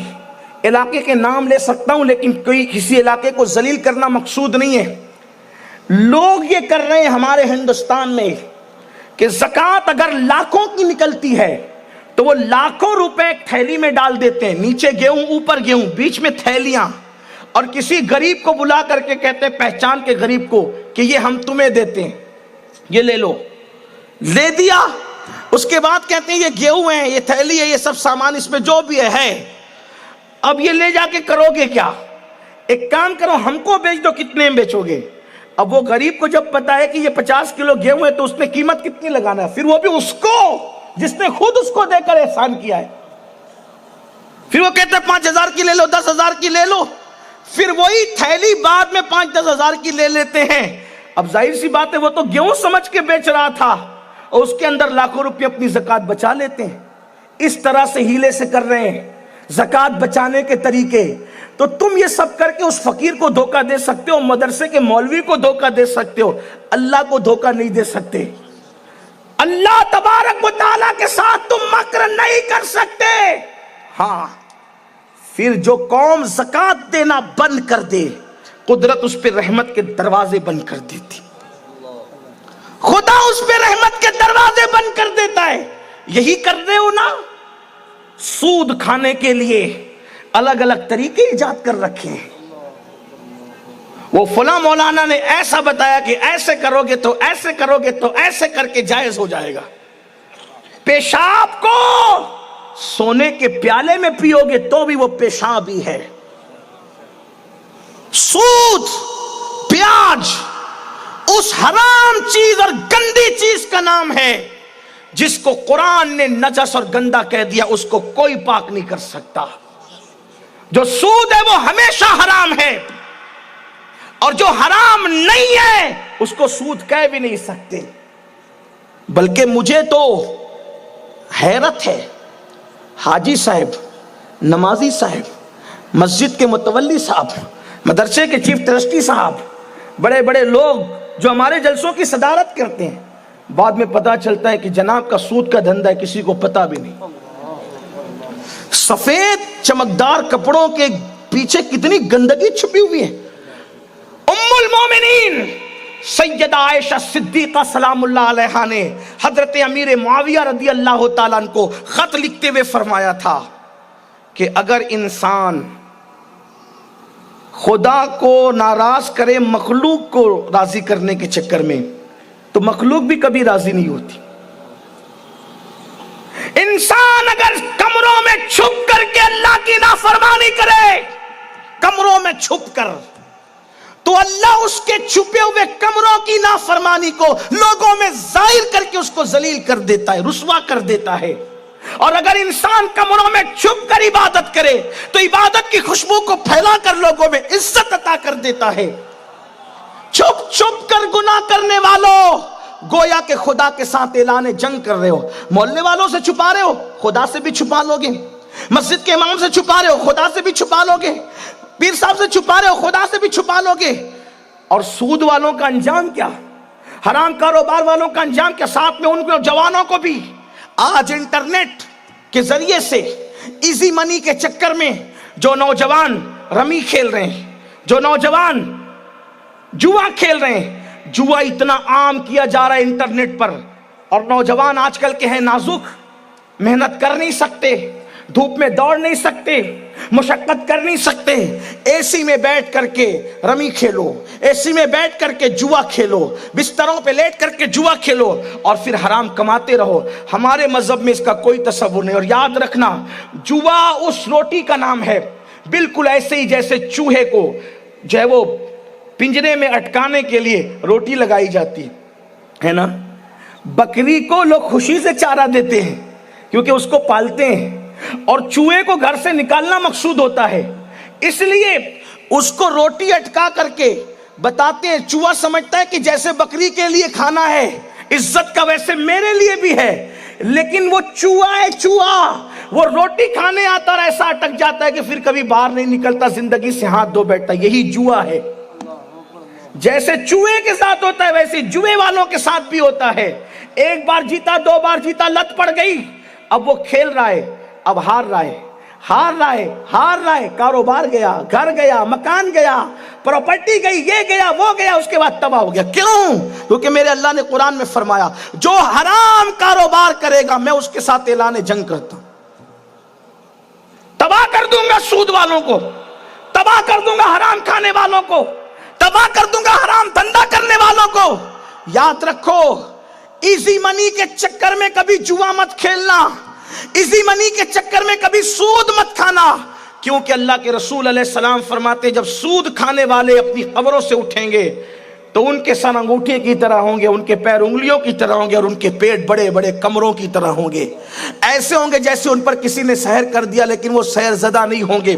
علاقے کے نام لے سکتا ہوں لیکن کوئی کسی علاقے کو ذلیل کرنا مقصود نہیں ہے۔ لوگ یہ کر رہے ہیں ہمارے ہندوستان میں کہ زکوٰۃ اگر لاکھوں کی نکلتی ہے تو وہ لاکھوں روپے ایک تھیلی میں ڈال دیتے ہیں، نیچے گیہوں اوپر گیہوں، بیچ میں تھیلیاں، اور کسی غریب کو بلا کر کے کہتے ہیں پہچان کے غریب کو کہ یہ ہم تمہیں دیتے ہیں، یہ لے لو، لے دیا۔ اس کے بعد کہتے ہیں یہ گیہوں ہے، یہ تھیلی ہے، یہ سب سامان اس میں جو بھی ہے، اب یہ لے جا کے کرو گے کیا؟ ایک کام کرو، ہم کو بیچ دو، کتنے میں بیچو گے؟ اب وہ غریب کو جب پتا ہے کہ یہ 50 کلو گیہوں ہے تو اس نے قیمت کتنی لگانا ہے، پھر وہ بھی اس کو جس نے خود اس کو دے کر احسان کیا ہے، پھر وہ کہتے ہیں 5000 کی لے لو، 10,000 کی لے لو، پھر وہی تھیلی بعد میں 5-10 ہزار کی لے لیتے ہیں۔ اب ظاہر سی بات ہے وہ تو گیہوں سمجھ کے بیچ رہا تھا، اور اس کے اندر لاکھوں روپے اپنی زکوٰۃ بچا لیتے ہیں۔ اس طرح سے ہیلے سے کر رہے ہیں زکوٰۃ بچانے کے طریقے۔ تو تم یہ سب کر کے اس فقیر کو دھوکہ دے سکتے ہو، مدرسے کے مولوی کو دھوکہ دے سکتے ہو، اللہ کو دھوکہ نہیں دے سکتے۔ اللہ تبارک و تعالیٰ کے ساتھ تم مکر نہیں کر سکتے۔ ہاں، پھر جو قوم زکوٰۃ دینا بند کر دے، قدرت اس پہ رحمت کے دروازے بند کر دیتی، خدا اس پہ رحمت کے دروازے بند کر دیتا ہے۔ یہی کر رہے ہو نا، سود کھانے کے لیے الگ الگ طریقے ایجاد کر رکھے ہیں۔ وہ فلاں مولانا نے ایسا بتایا کہ ایسے کرو گے تو ایسے کرو گے تو ایسے کر کے جائز ہو جائے گا۔ پیشاب کو سونے کے پیالے میں پیو گے تو بھی وہ پیشاب ہی ہے۔ سود، پیاج اس حرام چیز اور گندی چیز کا نام ہے جس کو قرآن نے نجس اور گندا کہہ دیا، اس کو کوئی پاک نہیں کر سکتا۔ جو سود ہے وہ ہمیشہ حرام ہے، اور جو حرام نہیں ہے اس کو سود کہہ بھی نہیں سکتے۔ بلکہ مجھے تو حیرت ہے، حاجی صاحب، نمازی صاحب، مسجد کے متولی صاحب، مدرسے کے چیف ٹرسٹی صاحب، بڑے بڑے لوگ جو ہمارے جلسوں کی صدارت کرتے ہیں، بعد میں پتا چلتا ہے کہ جناب کا سود کا دھندا ہے، کسی کو پتا بھی نہیں۔ سفید چمکدار کپڑوں کے پیچھے کتنی گندگی چھپی ہوئی ہے۔ ام المومنین سیدہ عائشہ صدیقہ سلام اللہ علیہا نے حضرت امیر معاویہ رضی اللہ تعالیٰ عنہ کو خط لکھتے ہوئے فرمایا تھا کہ اگر انسان خدا کو ناراض کرے مخلوق کو راضی کرنے کے چکر میں تو مخلوق بھی کبھی راضی نہیں ہوتی. انسان اگر کمروں میں چھپ کر کے اللہ کی نافرمانی کرے، کمروں میں چھپ کر، تو اللہ اس کے چھپے ہوئے کمروں کی نافرمانی کو لوگوں میں ظاہر کر کے اس کو ذلیل کر دیتا ہے، رسوا کر دیتا ہے. اور اگر انسان کمروں میں چھپ کر عبادت کرے تو عبادت کی خوشبو کو پھیلا کر لوگوں میں عزت عطا کر دیتا ہے. چھپ چھپ کر گناہ کرنے والوں، گویا کہ خدا کے ساتھ اعلان جنگ کر رہے ہو. محلے والوں سے چھپا رہے ہو، خدا سے بھی چھپا لوگے. مسجد کے امام سے چھپا رہے ہو، خدا سے بھی چھپا لوگے. پیر صاحب سے چھپا رہے ہو، خدا سے بھی چھپا لوگے. اور سود والوں کا انجام کیا؟ حرام کاروبار والوں کا انجام کیا؟ ساتھ میں ان کو جوانوں کو بھی. آج انٹرنیٹ کے ذریعے سے ایزی منی کے چکر میں جو نوجوان رمی کھیل رہے ہیں، جو نوجوان جوا کھیل رہے ہیں، جوا اتنا عام کیا جا رہا ہے انٹرنیٹ پر. اور نوجوان آج کل کے ہیں نازک، محنت کر نہیں سکتے، دھوپ میں دوڑ نہیں سکتے، مشقت کر نہیں سکتے. اے سی میں بیٹھ کر کے رمی کھیلو، اے سی میں بیٹھ کر کے جوا کھیلو، بستروں پہ لیٹ کر کے جوا کھیلو اور پھر حرام کماتے رہو. ہمارے مذہب میں اس کا کوئی تصور نہیں. اور یاد رکھنا، جوا اس روٹی کا نام ہے بالکل ایسے ہی جیسے چوہے کو جو ہے وہ پنجرے میں اٹکانے کے لیے روٹی لگائی جاتی ہے نا. بکری کو لوگ خوشی سے چارہ دیتے ہیں کیونکہ اس کو پالتے ہیں، اور چوہے کو گھر سے نکالنا مقصود ہوتا ہے، اس لیے اس کو روٹی اٹکا کر کے بتاتے ہیں. چوہا سمجھتا ہے کہ جیسے بکری کے لیے کھانا ہے عزت کا، ویسے میرے لیے بھی ہے. لیکن وہ چوہا ہے، چوہا وہ روٹی کھانے آتا اور ایسا اٹک جاتا ہے کہ پھر کبھی باہر نہیں نکلتا، زندگی سے ہاتھ دھو بیٹھتا. یہی جوا ہے. جیسے چوہے کے ساتھ ہوتا ہے ویسے جوئے والوں کے ساتھ بھی ہوتا ہے. ایک بار جیتا، دو بار جیتا، لت پڑ گئی، اب وہ کھیل رہا ہے، اب ہار رہا ہے. کاروبار گیا، گھر گیا، مکان گیا، پراپرٹی گئی، یہ گیا، وہ گیا، اس کے بعد تباہ ہو گیا. کیوں؟ کیونکہ میرے اللہ نے قرآن میں فرمایا جو حرام کاروبار کرے گا میں اس کے ساتھ اعلان جنگ کرتا ہوں. تباہ کر دوں گا سود والوں کو، تباہ کر دوں گا حرام کھانے والوں کو، تباہ کر دوں گا حرام دھندا کرنے والوں کو. یاد رکھو، ایزی منی کے چکر میں کبھی جوا مت کھیلنا، ایزی منی کے چکر میں کبھی سود مت کھانا. کیونکہ اللہ کے رسول علیہ السلام فرماتے جب سود کھانے والے اپنی قبروں سے اٹھیں گے تو ان کے سر انگوٹھے کی طرح ہوں گے، ان کے پیر انگلیوں کی طرح ہوں گے، اور ان کے پیٹ بڑے بڑے کمروں کی طرح ہوں گے. ایسے ہوں گے جیسے ان پر کسی نے سحر کر دیا لیکن وہ سحر زدہ نہیں ہوں گے.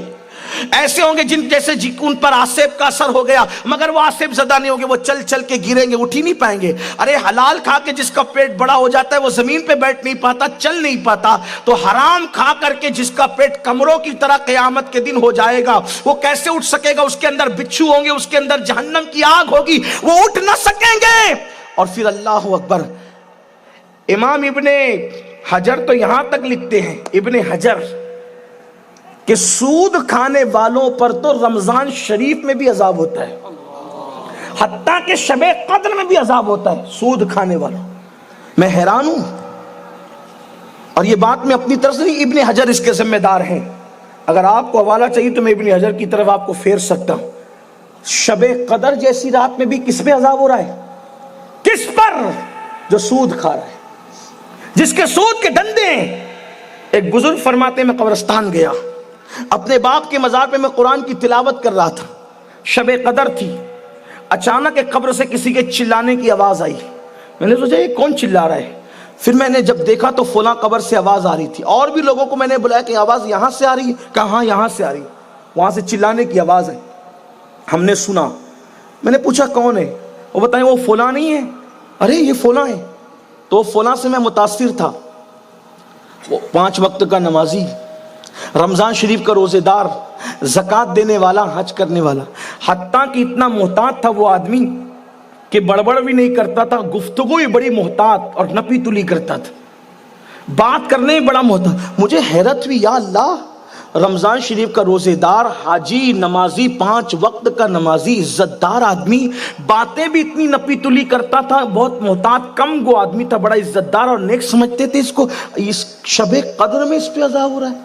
ایسے ہوں گے جن جیسے ان پر آسیب کا اثر ہو گیا مگر وہ آسیب زدہ نہیں ہوں گے، وہ چل چل کے گریں گے، اٹھ ہی نہیں پائیں گے. ارے حلال کھا کے جس کا پیٹ بڑا ہو جاتا ہے وہ زمین پہ بیٹھ نہیں پاتا، چل نہیں پاتا، تو حرام کھا کر کے جس کا پیٹ کمروں کی طرح قیامت کے دن ہو جائے گا وہ کیسے اٹھ سکے گا؟ اس کے اندر بچھو ہوں گے، اس کے اندر جہنم کی آگ ہوگی، وہ اٹھ نہ سکیں گے. اور پھر اللہ اکبر، امام ابن حجر تو یہاں تک لکھتے ہیں، ابن حجر، کہ سود کھانے والوں پر تو رمضان شریف میں بھی عذاب ہوتا ہے، حتیٰ کہ شب قدر میں بھی عذاب ہوتا ہے سود کھانے والوں. میں حیران ہوں، اور یہ بات میں اپنی طرف سے نہیں، ابن حجر اس کے ذمہ دار ہیں. اگر آپ کو حوالہ چاہیے تو میں ابن حجر کی طرف آپ کو پھیر سکتا ہوں. شب قدر جیسی رات میں بھی کس پہ عذاب ہو رہا ہے؟ کس پر؟ جو سود کھا رہا ہے، جس کے سود کے دندے ہیں. ایک بزرگ فرماتے ہیں میں قبرستان گیا، اپنے باپ کے مزار پہ میں قرآن کی تلاوت کر رہا تھا، شب قدر تھی. اچانک ایک قبر سے کسی کے چلانے کی آواز آئی. میں نے سوچا یہ کون چلا رہا ہے؟ پھر میں نے جب دیکھا تو فلاں قبر سے آواز آ رہی تھی. اور بھی لوگوں کو میں نے بلایا کہ آواز یہاں سے آ رہی ہے؟ کہا ہاں یہاں سے آ رہی ہے، وہاں سے چلانے کی آواز ہے. ہم نے سنا. میں نے پوچھا کون ہے؟ وہ بتائیں وہ فلاں نہیں ہے. ارے یہ فلاں ہے. تو فلاں سے میں متاثر تھا، وہ 5 وقت کا نمازی، رمضان شریف کا روزے دار، زکوٰۃ دینے والا، حج کرنے والا. حتیٰ کہ اتنا محتاط تھا وہ آدمی کہ بڑبڑ بھی نہیں کرتا تھا، گفتگو بھی بڑی محتاط اور نپی تلی کرتا تھا، بات کرنے میں بڑا محتاط. مجھے حیرت ہوئی، یا اللہ، رمضان شریف کا روزے دار، حاجی، نمازی، 5 وقت کا نمازی، عزت دار آدمی، باتیں بھی اتنی نپی تلی کرتا تھا، بہت محتاط، کم گو آدمی تھا، بڑا عزت دار اور نیک سمجھتے تھے اس کو. اس شب قدر میں اس پہ عذاب ہو رہا ہے.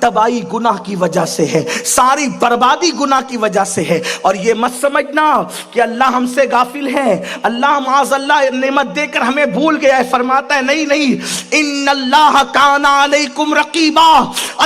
تباہی گناہ کی وجہ سے ہے، ساری بربادی گناہ کی وجہ سے ہے۔ اور یہ مت سمجھنا کہ اللہ ہم سے غافل ہے، اللہ معاذ اللہ نعمت دے کر ہمیں بھول گیا ہے۔ فرماتا ہے نہیں نہیں، ان اللہ کان علیکم رقیبا،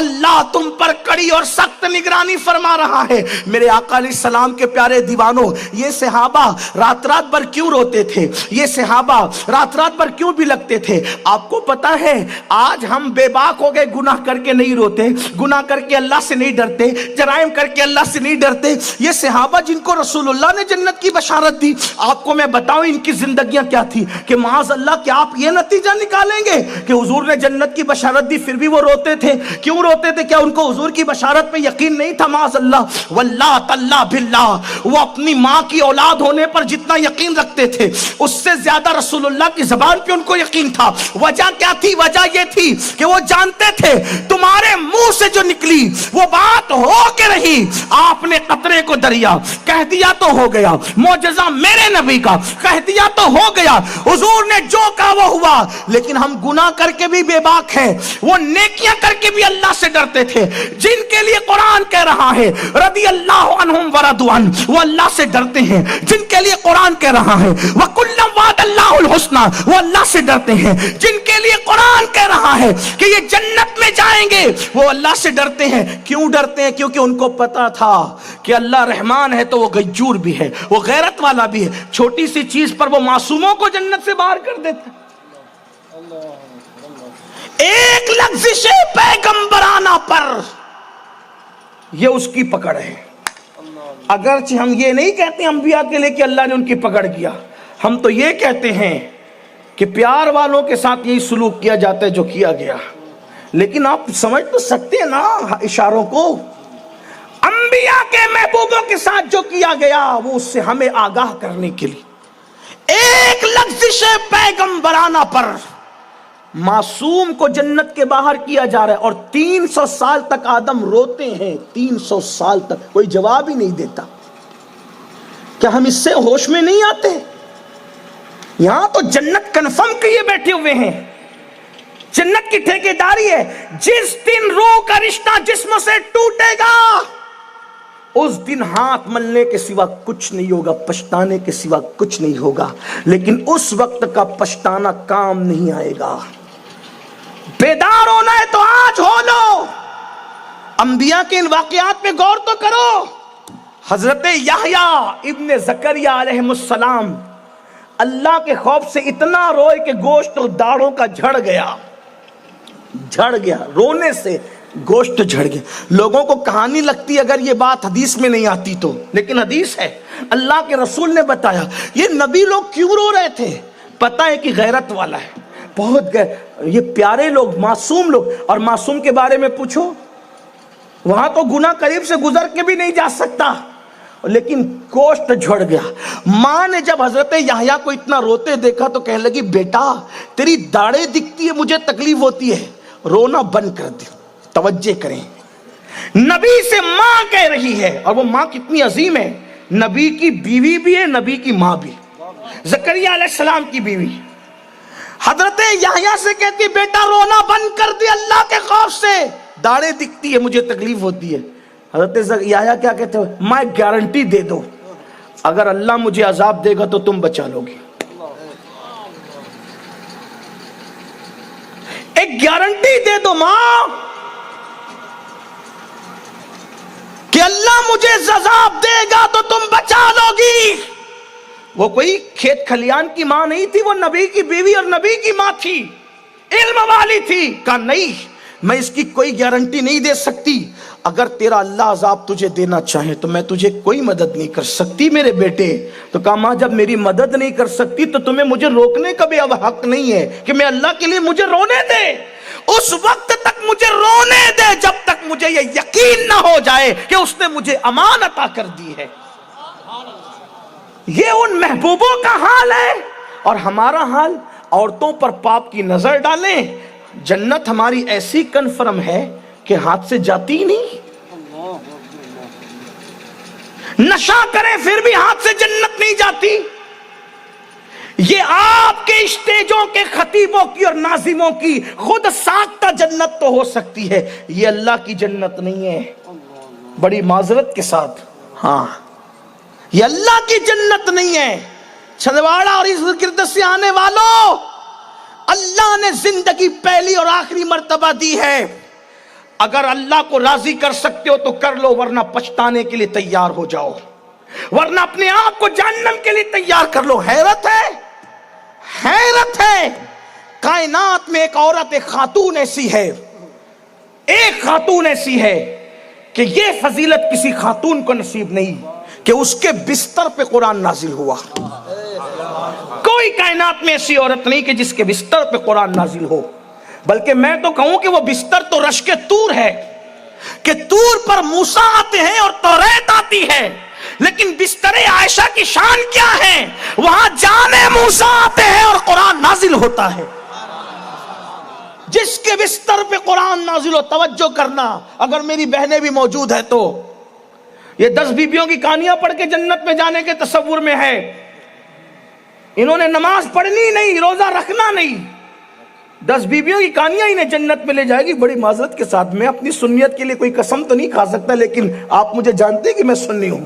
اللہ تم پر کڑی اور سخت نگرانی فرما رہا ہے۔ میرے آقا علیہ السلام کے پیارے دیوانوں، یہ صحابہ رات رات بھر کیوں روتے تھے؟ یہ صحابہ رات رات بھر کیوں بھی لگتے تھے؟ آپ کو پتا ہے آج ہم بے باک ہو گئے، گناہ کر کے نہیں روتے، گناہ کر کے اللہ سے نہیں ڈرتے، جرائم کر کے اللہ سے نہیں ڈرتے۔ یہ صحابہ جن کو رسول اللہ نے جنت کی بشارت دی، آپ کو میں بتاؤں ان کی زندگیاں کیا تھی کہ معاذ اللہ کیا آپ یہ نتیجہ نکالیں گے کہ حضور نے جنت کی بشارت دی پھر بھی وہ روتے تھے؟ کیوں روتے تھے؟ کیا ان کو حضور کی بشارت پہ یقین نہیں تھا؟ معاذ اللہ، واللہ تاللہ باللہ، وہ اپنی ماں کی اولاد ہونے پر جتنا یقین رکھتے تھے اس سے زیادہ رسول اللہ کی زبان پہ ان کو یقین تھا۔ وجہ کیا تھی؟ وجہ یہ تھی کہ وہ جانتے تھے تمہارے منہ سے جو نکلی وہ بات ہو کے رہی۔ آپ نے قطرے کو دریا کہہ دیا تو ہو گیا، معجزہ میرے نبی کا کہہ دیا تو ہو گیا، حضور نے جو کہا وہ ہوا۔ لیکن ہم گناہ کر کے بھی بے باک ہیں، وہ نیکیاں کر کے بھی اللہ سے ڈرتے تھے، جن کے لیے قرآن کہہ رہا ہے رضی اللہ عنہم ورضوا عنہ، وہ اللہ سے ڈرتے ہیں۔ جن کے لیے قرآن کہہ رہا ہے وَكُلًّا وَعَدَ اللَّهُ الْحُسْنَى، وہ اللہ سے ڈرتے ہیں۔ جن کے لیے قرآن کہہ رہا ہے کہ یہ جنت میں جائیں گے، وہ اللہ سے ڈرتے ہیں۔ کیوں ڈرتے ہیں؟ کیونکہ ان کو پتا تھا کہ اللہ رحمان ہے تو وہ غیور بھی ہے، وہ غیرت والا بھی ہے، چھوٹی سی چیز پر وہ معصوموں کو جنت سے باہر کر دیتا ہے۔ ایک لغزش پیغمبرانہ پر یہ اس کی پکڑ ہے۔ اگرچہ ہم یہ نہیں کہتے انبیاء کے لیے کہ اللہ نے ان کی پکڑ کیا، ہم تو یہ کہتے ہیں کہ پیار والوں کے ساتھ یہی سلوک کیا جاتا ہے جو کیا گیا۔ لیکن آپ سمجھ تو سکتے ہیں نا اشاروں کو، انبیاء کے محبوبوں کے ساتھ جو کیا گیا وہ اس سے ہمیں آگاہ کرنے کے لیے ایک لغزش پیغمبرانہ پر معصوم کو جنت کے باہر کیا جا رہا ہے۔ اور 300 سال تک آدم روتے ہیں، 300 سال تک کوئی جواب ہی نہیں دیتا۔ کیا ہم اس سے ہوش میں نہیں آتے؟ یہاں تو جنت کنفرم کیے بیٹھے ہوئے ہیں، جنت کی ٹھیکیداری ہے۔ جس دن روح کا رشتہ جسم سے ٹوٹے گا اس دن ہاتھ ملنے کے سوا کچھ نہیں ہوگا، پچھتانے کے سوا کچھ نہیں ہوگا۔ لیکن اس وقت کا پچھتانا کام نہیں آئے گا۔ بیدار ہونا ہے تو آج ہو لو۔ انبیاء کے ان واقعات پہ غور تو کرو۔ حضرت یحییٰ ابن زکریا علیہ السلام اللہ کے خوف سے اتنا روئے کہ گوشت و داڑھوں کا جھڑ گیا، رونے سے گوشت جھڑ گیا۔ لوگوں کو کہانی لگتی اگر یہ بات حدیث میں نہیں آتی تو، لیکن حدیث ہے، اللہ کے رسول نے بتایا۔ یہ نبی لوگ کیوں رو رہے تھے؟ پتہ ہے کہ غیرت والا ہے، بہت یہ پیارے لوگ، معصوم لوگ۔ اور معصوم کے بارے میں پوچھو، وہاں تو گناہ قریب سے گزر کے بھی نہیں جا سکتا، لیکن گوشت جھڑ گیا۔ ماں نے جب حضرت یحییٰ کو اتنا روتے دیکھا تو کہنے لگی بیٹا تیری داڑھیں دکھتی ہے، مجھے تکلیف ہوتی ہے، رونا بند کر دے۔ توجہ کریں، نبی سے ماں کہہ رہی ہے، اور وہ ماں کتنی عظیم ہے، نبی کی بیوی بھی ہے، نبی کی ماں بھی، زکریا علیہ السلام کی بیوی۔ حضرت یحییٰ سے کہتی بیٹا رونا بند کر دے اللہ کے خوف سے، داڑھیں دکھتی ہے، مجھے تکلیف ہوتی ہے۔ حضرت یحییٰ کیا کہتے ہیں؟ میں گارنٹی دے دو اگر اللہ مجھے عذاب دے گا تو تم بچا لو گی۔ ایک گارنٹی دے دو ماں کہ اللہ مجھے عذاب دے گا تو تم بچا لو گی۔ وہ کوئی کھیت کھلیان کی ماں نہیں تھی، وہ نبی کی بیوی اور نبی کی ماں تھی، علم والی تھی۔ کہا نہیں، میں اس کی کوئی گارنٹی نہیں دے سکتی، اگر تیرا اللہ عذاب تجھے دینا چاہے تو میں تجھے کوئی مدد نہیں کر سکتی میرے بیٹے۔ تو کہا ماں جب میری مدد نہیں کر سکتی تو تمہیں مجھے روکنے کا بھی اب حق نہیں ہے کہ میں اللہ کے لیے مجھے رونے دے۔ اس وقت تک مجھے رونے دے جب تک مجھے یہ یقین نہ ہو جائے کہ اس نے مجھے امان عطا کر دی ہے۔ یہ ان محبوبوں کا حال ہے، اور ہمارا حال عورتوں پر پاپ کی نظر ڈالیں، جنت ہماری ایسی کنفرم ہے کہ ہاتھ سے جاتی ہی نہیں۔ نشہ کریں پھر بھی ہاتھ سے جنت نہیں جاتی، یہ آپ کے اسٹیجوں کے خطیبوں کی اور ناظموں کی خود ساختہ جنت تو ہو سکتی ہے، یہ اللہ کی جنت نہیں ہے، بڑی معذرت کے ساتھ، ہاں یہ اللہ کی جنت نہیں ہے۔ چھندواڑہ اور اس گرد سے آنے والوں، اللہ نے زندگی پہلی اور آخری مرتبہ دی ہے، اگر اللہ کو راضی کر سکتے ہو تو کر لو، ورنہ پچھتانے کے لیے تیار ہو جاؤ، ورنہ اپنے آپ کو جہنم کے لیے تیار کر لو۔ حیرت ہے، حیرت ہے، کائنات میں ایک عورت، ایک خاتون ایسی ہے، ایک خاتون ایسی ہے کہ یہ فضیلت کسی خاتون کو نصیب نہیں کہ اس کے بستر پہ قرآن نازل ہوا۔ کوئی کائنات میں ایسی عورت نہیں کہ جس کے بستر پہ قرآن نازل ہو، بلکہ میں تو کہوں کہ وہ بستر تو رشک طور ہے، کہ طور پر موسیٰ آتے ہیں اور توریت آتی ہے، لیکن بستر عائشہ کی شان کیا ہے؟ وہاں جان موسیٰ آتے ہیں اور قرآن نازل ہوتا ہے۔ جس کے بستر پہ قرآن نازل ہو، توجہ کرنا، اگر میری بہنیں بھی موجود ہیں تو یہ 10 بیبیوں کی کہانیاں پڑھ کے جنت میں جانے کے تصور میں ہے، انہوں نے نماز پڑھنی نہیں، روزہ رکھنا نہیں، 10 بیبیوں کی کہانیاں انہیں جنت میں لے جائے گی۔ بڑی معذرت کے ساتھ، میں اپنی سنیت کے لیے کوئی قسم تو نہیں کھا سکتا، لیکن آپ مجھے جانتے ہیں کہ میں سنی ہوں،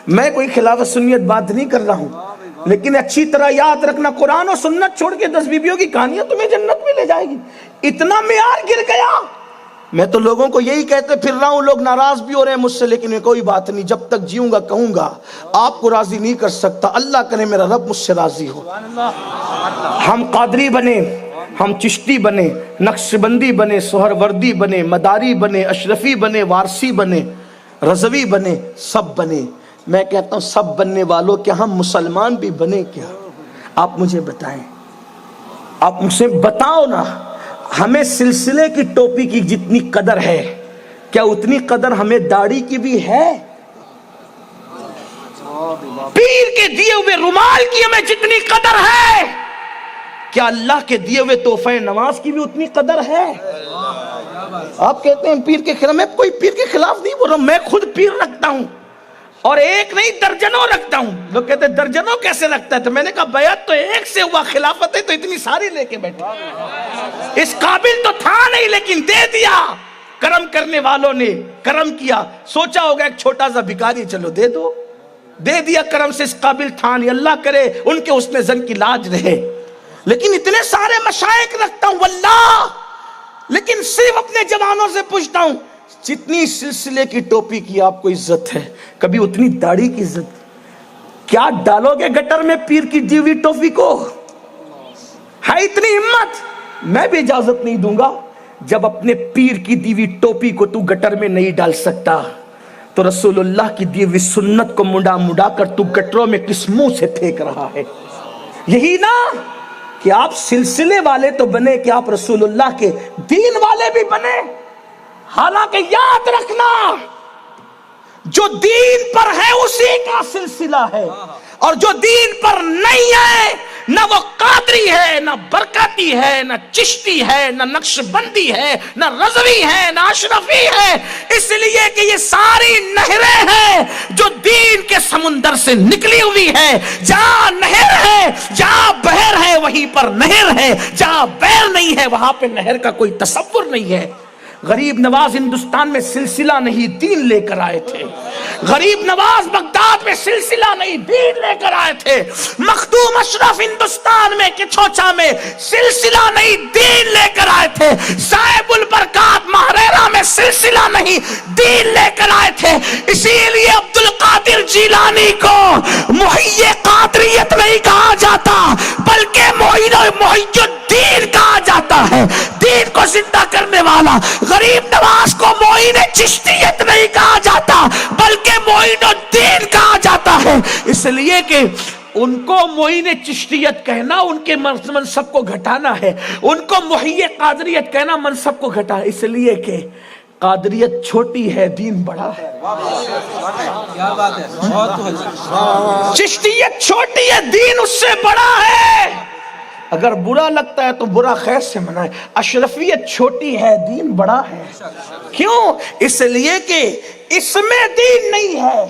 میں کوئی خلاف سنیت بات نہیں کر رہا ہوں، لیکن اچھی طرح یاد رکھنا، قرآن و سنت چھوڑ کے 10 بیبیوں کی کہانیاں تمہیں جنت میں لے جائے گی، اتنا معیار گر گیا۔ میں تو لوگوں کو یہی کہتے پھر رہا ہوں، لوگ ناراض بھی ہو رہے ہیں مجھ سے، لیکن کوئی بات نہیں، جب تک جیوں گا کہوں گا، آپ کو راضی نہیں کر سکتا، اللہ کرے میرا رب مجھ سے راضی ہو۔ ہم قادری بنے، ہم چشتی بنے، نقشبندی بنے، سہروردی بنے، مداری بنے، اشرفی بنے، وارسی بنے، رضوی بنے، سب بنے، میں کہتا ہوں سب بننے والوں کیا ہم مسلمان بھی بنے کیا؟ آپ مجھے بتائیں، آپ مجھ سے بتاؤ نا، ہمیں سلسلے کی ٹوپی کی جتنی قدر ہے، کیا اتنی قدر ہمیں داڑھی کی بھی ہے؟ پیر کے دیے ہوئے رومال کی ہمیں جتنی قدر ہے، کیا اللہ کے دیے ہوئے تحفہ نماز کی بھی اتنی قدر ہے؟ آپ کہتے ہیں پیر کے خلاف، میں کوئی پیر کے خلاف نہیں بول رہا ہوں، میں خود پیر رکھتا ہوں، اور ایک نہیں درجنوں رکھتا ہوں۔ لوگ کہتے ہیں درجنوں کیسے رکھتا ہے؟ تو میں نے کہا بیعت تو ایک سے ہوا، خلافت ہے تو اتنی ساری لے کے بیٹھے، اس قابل تو تھا نہیں لیکن دے دیا۔ کرم کرنے والوں نے کرم کیا، سوچا ہوگا ایک چھوٹا سا بھکاری، چلو دے دو، دے دیا، کرم سے اس قابل تھا نہیں، اللہ کرے ان کے حسن زن کی لاج رہے، لیکن اتنے سارے مشائخ رکھتا ہوں واللہ، لیکن صرف اپنے جوانوں سے پوچھتا ہوں، جتنی سلسلے کی ٹوپی کی آپ کو عزت ہے، کبھی اتنی داڑھی کی عزت کیا ڈالو گے گٹر میں پیر کی دی ہوئی ٹوپی کو؟ ہے اتنی ہمت؟ میں بھی اجازت نہیں دوں گا، جب اپنے پیر کی دی ہوئی ٹوپی کو تو گٹر میں نہیں ڈال سکتا تو رسول اللہ کی دی ہوئی سنت کو مڈا مڈا کر تو گٹروں میں کس منہ سے پھینک رہا ہے؟ یہی نا کہ آپ سلسلے والے تو بنے کہ آپ رسول اللہ کے دین والے بھی بنے۔ حالانکہ یاد رکھنا، جو دین پر ہے اسی کا سلسلہ ہے، اور جو دین پر نہیں ہے، نہ وہ قادری ہے، نہ برکتی ہے، نہ چشتی ہے، نہ نقش بندی ہے، نہ رضوی ہے، نہ اشرفی ہے، اس لیے کہ یہ ساری نہریں ہیں جو دین کے سمندر سے نکلی ہوئی ہے۔ جہاں نہر ہے، جہاں بحر ہے وہیں پر نہر ہے، جہاں بحر نہیں ہے وہاں پہ نہر کا کوئی تصور نہیں ہے۔ غریب نواز ہندوستان میں سلسلہ نہیں دین لے کر آئے تھے، غریب نواز بغداد میں سلسلہ نہیں دین لے کر آئے تھے، مخدوم اشرف ہندوستان میں کچھوچا میں سلسلہ نہیں دین لے کر آئے تھے، صاحب البرکات مہریرہ میں سلسلہ نہیں دین لے کر آئے تھے۔ اسی لیے عبد القادر جیلانی کو محی قادریت نہیں کہا جاتا بلکہ محی الدین کہا جاتا ہے، دین کو زندہ کرنے والا۔ غریب نواز کو معین چشتیت نہیں کہا جاتا بلکہ معین الدین کہا جاتا ہے، اس لیے کہ ان کو معین چشتیت کہنا ان کے منصب کو گھٹانا ہے، ان کو محی قادریت کہنا منصب کو گھٹا ہے، اس لیے کہ قادریت چھوٹی ہے دین بڑا ہے، چشتیت چھوٹی ہے دین اس سے بڑا ہے۔ اگر برا لگتا ہے تو برا خیر سے منائے، اشرفیت چھوٹی ہے دین بڑا ہے۔ کیوں؟ اس لیے کہ اس میں دین نہیں ہے،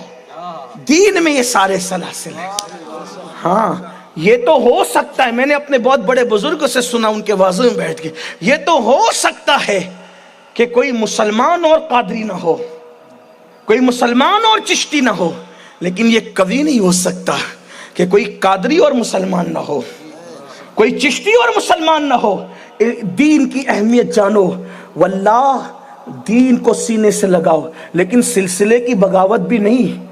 دین میں یہ سارے سلاسل ہیں۔ ہاں یہ تو ہو سکتا ہے، میں نے اپنے بہت بڑے بزرگوں سے سنا ان کے واعظوں میں بیٹھ کے، یہ تو ہو سکتا ہے کہ کوئی مسلمان اور قادری نہ ہو، کوئی مسلمان اور چشتی نہ ہو، لیکن یہ کبھی نہیں ہو سکتا کہ کوئی قادری اور مسلمان نہ ہو، کوئی چشتی اور مسلمان نہ ہو۔ دین کی اہمیت جانو، واللہ دین کو سینے سے لگاؤ، لیکن سلسلے کی بغاوت بھی نہیں۔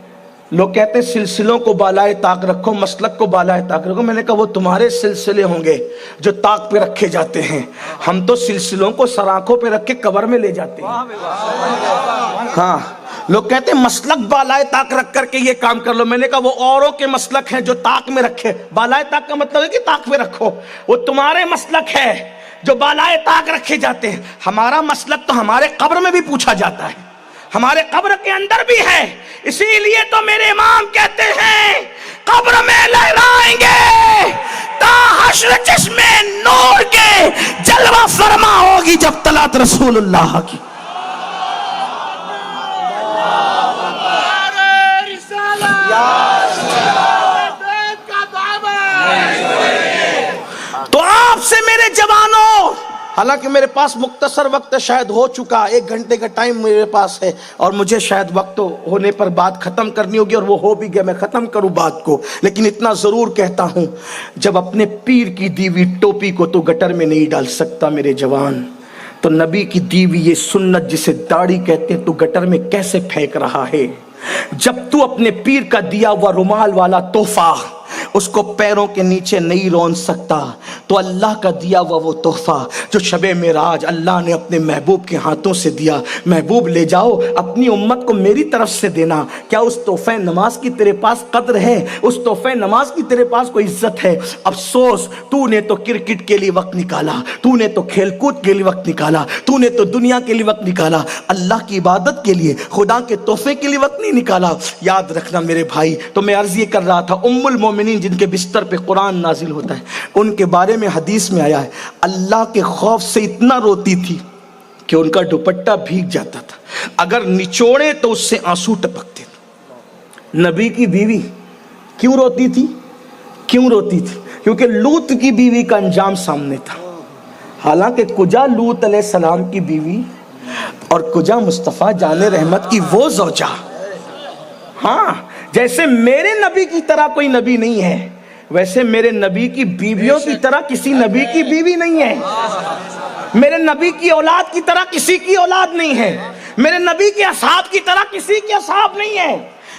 لوگ کہتے ہیں سلسلوں کو بالائے طاق رکھو، مسلک کو بالائے طاق رکھو، میں نے کہا وہ تمہارے سلسلے ہوں گے جو طاق پہ رکھے جاتے ہیں، ہم تو سلسلوں کو سراخوں پہ رکھ کے قبر میں لے جاتے ہیں۔ ہاں، لوگ کہتے ہیں مسلک بالائے طاق رکھ کر کے یہ کام کر لو، میں نے کہا وہ اوروں کے مسلک ہیں جو طاق میں رکھے، بالائے طاق کا مطلب ہے کہ طاق پہ رکھو، وہ تمہارے مسلک ہے جو بالائے طاق رکھے جاتے ہیں۔ ہمارا مسلک تو ہمارے قبر میں بھی پوچھا جاتا ہے، ہمارے قبر کے اندر بھی ہے، اسی لیے تو میرے امام کہتے ہیں قبر میں لہرائیں گے تا حشر چشم نور کے جلوہ فرما ہوگی جب طلعت رسول اللہ کی۔ تو آپ سے میرے جوانوں، حالانکہ میرے پاس مختصر وقت شاید ہو چکا، 1 گھنٹے کا ٹائم میرے پاس ہے، اور مجھے شاید وقت ہونے پر بات ختم کرنی ہوگی، اور وہ ہو بھی گیا، میں ختم کروں بات کو، لیکن اتنا ضرور کہتا ہوں، جب اپنے پیر کی دی ہوئی ٹوپی کو تو گٹر میں نہیں ڈال سکتا میرے جوان، تو نبی کی دی ہوئی یہ سنت جسے داڑھی کہتے ہیں تو گٹر میں کیسے پھینک رہا ہے؟ جب تو اپنے پیر کا دیا ہوا رومال والا تحفہ اس کو پیروں کے نیچے نہیں رون سکتا، تو اللہ کا دیا ہوا وہ تحفہ جو شب معراج اللہ نے اپنے محبوب کے ہاتھوں سے دیا، محبوب لے جاؤ اپنی امت کو میری طرف سے دینا، کیا اس تحفہ نماز کی تیرے پاس قدر ہے؟ اس تحفہ نماز کی تیرے پاس کوئی عزت ہے؟ افسوس، تو نے تو کرکٹ کے لیے وقت نکالا، تو نے تو کھیل کود کے لیے وقت نکالا، تو نے تو دنیا کے لیے وقت نکالا، اللہ کی عبادت کے لیے، خدا کے تحفے کے لیے وقت نہیں نکالا۔ یاد رکھنا میرے بھائی، تو میں عرض یہ کر رہا تھا، ام المومنین جن کے بستر پہ قرآن نازل ہوتا ہے، ان کے بارے میں حدیث میں آیا ہے اللہ کے خوف سے اتنا روتی تھی کہ ان کا دوپٹہ بھیگ جاتا تھا، اگر نچوڑے تو اس سے آنسو ٹپکتے تھے۔ نبی کی بیوی کیوں روتی تھی؟ کیوں روتی تھی؟ کیونکہ لوط کی بیوی کا انجام سامنے تھا، حالانکہ کجا لوط علیہ السلام کی بیوی اور کجا مصطفیٰ جان رحمت کی وہ زوجہ۔ ہاں، جیسے میرے نبی کی طرح کوئی نبی نہیں ہے، ویسے میرے نبی کی بیویوں کی طرح کسی نبی کی بیوی نہیں ہے، میرے نبی کی اولاد کی طرح کسی کی اولاد نہیں ہے، میرے نبی کے اصحاب کی طرح کسی کے اصحاب نہیں ہے،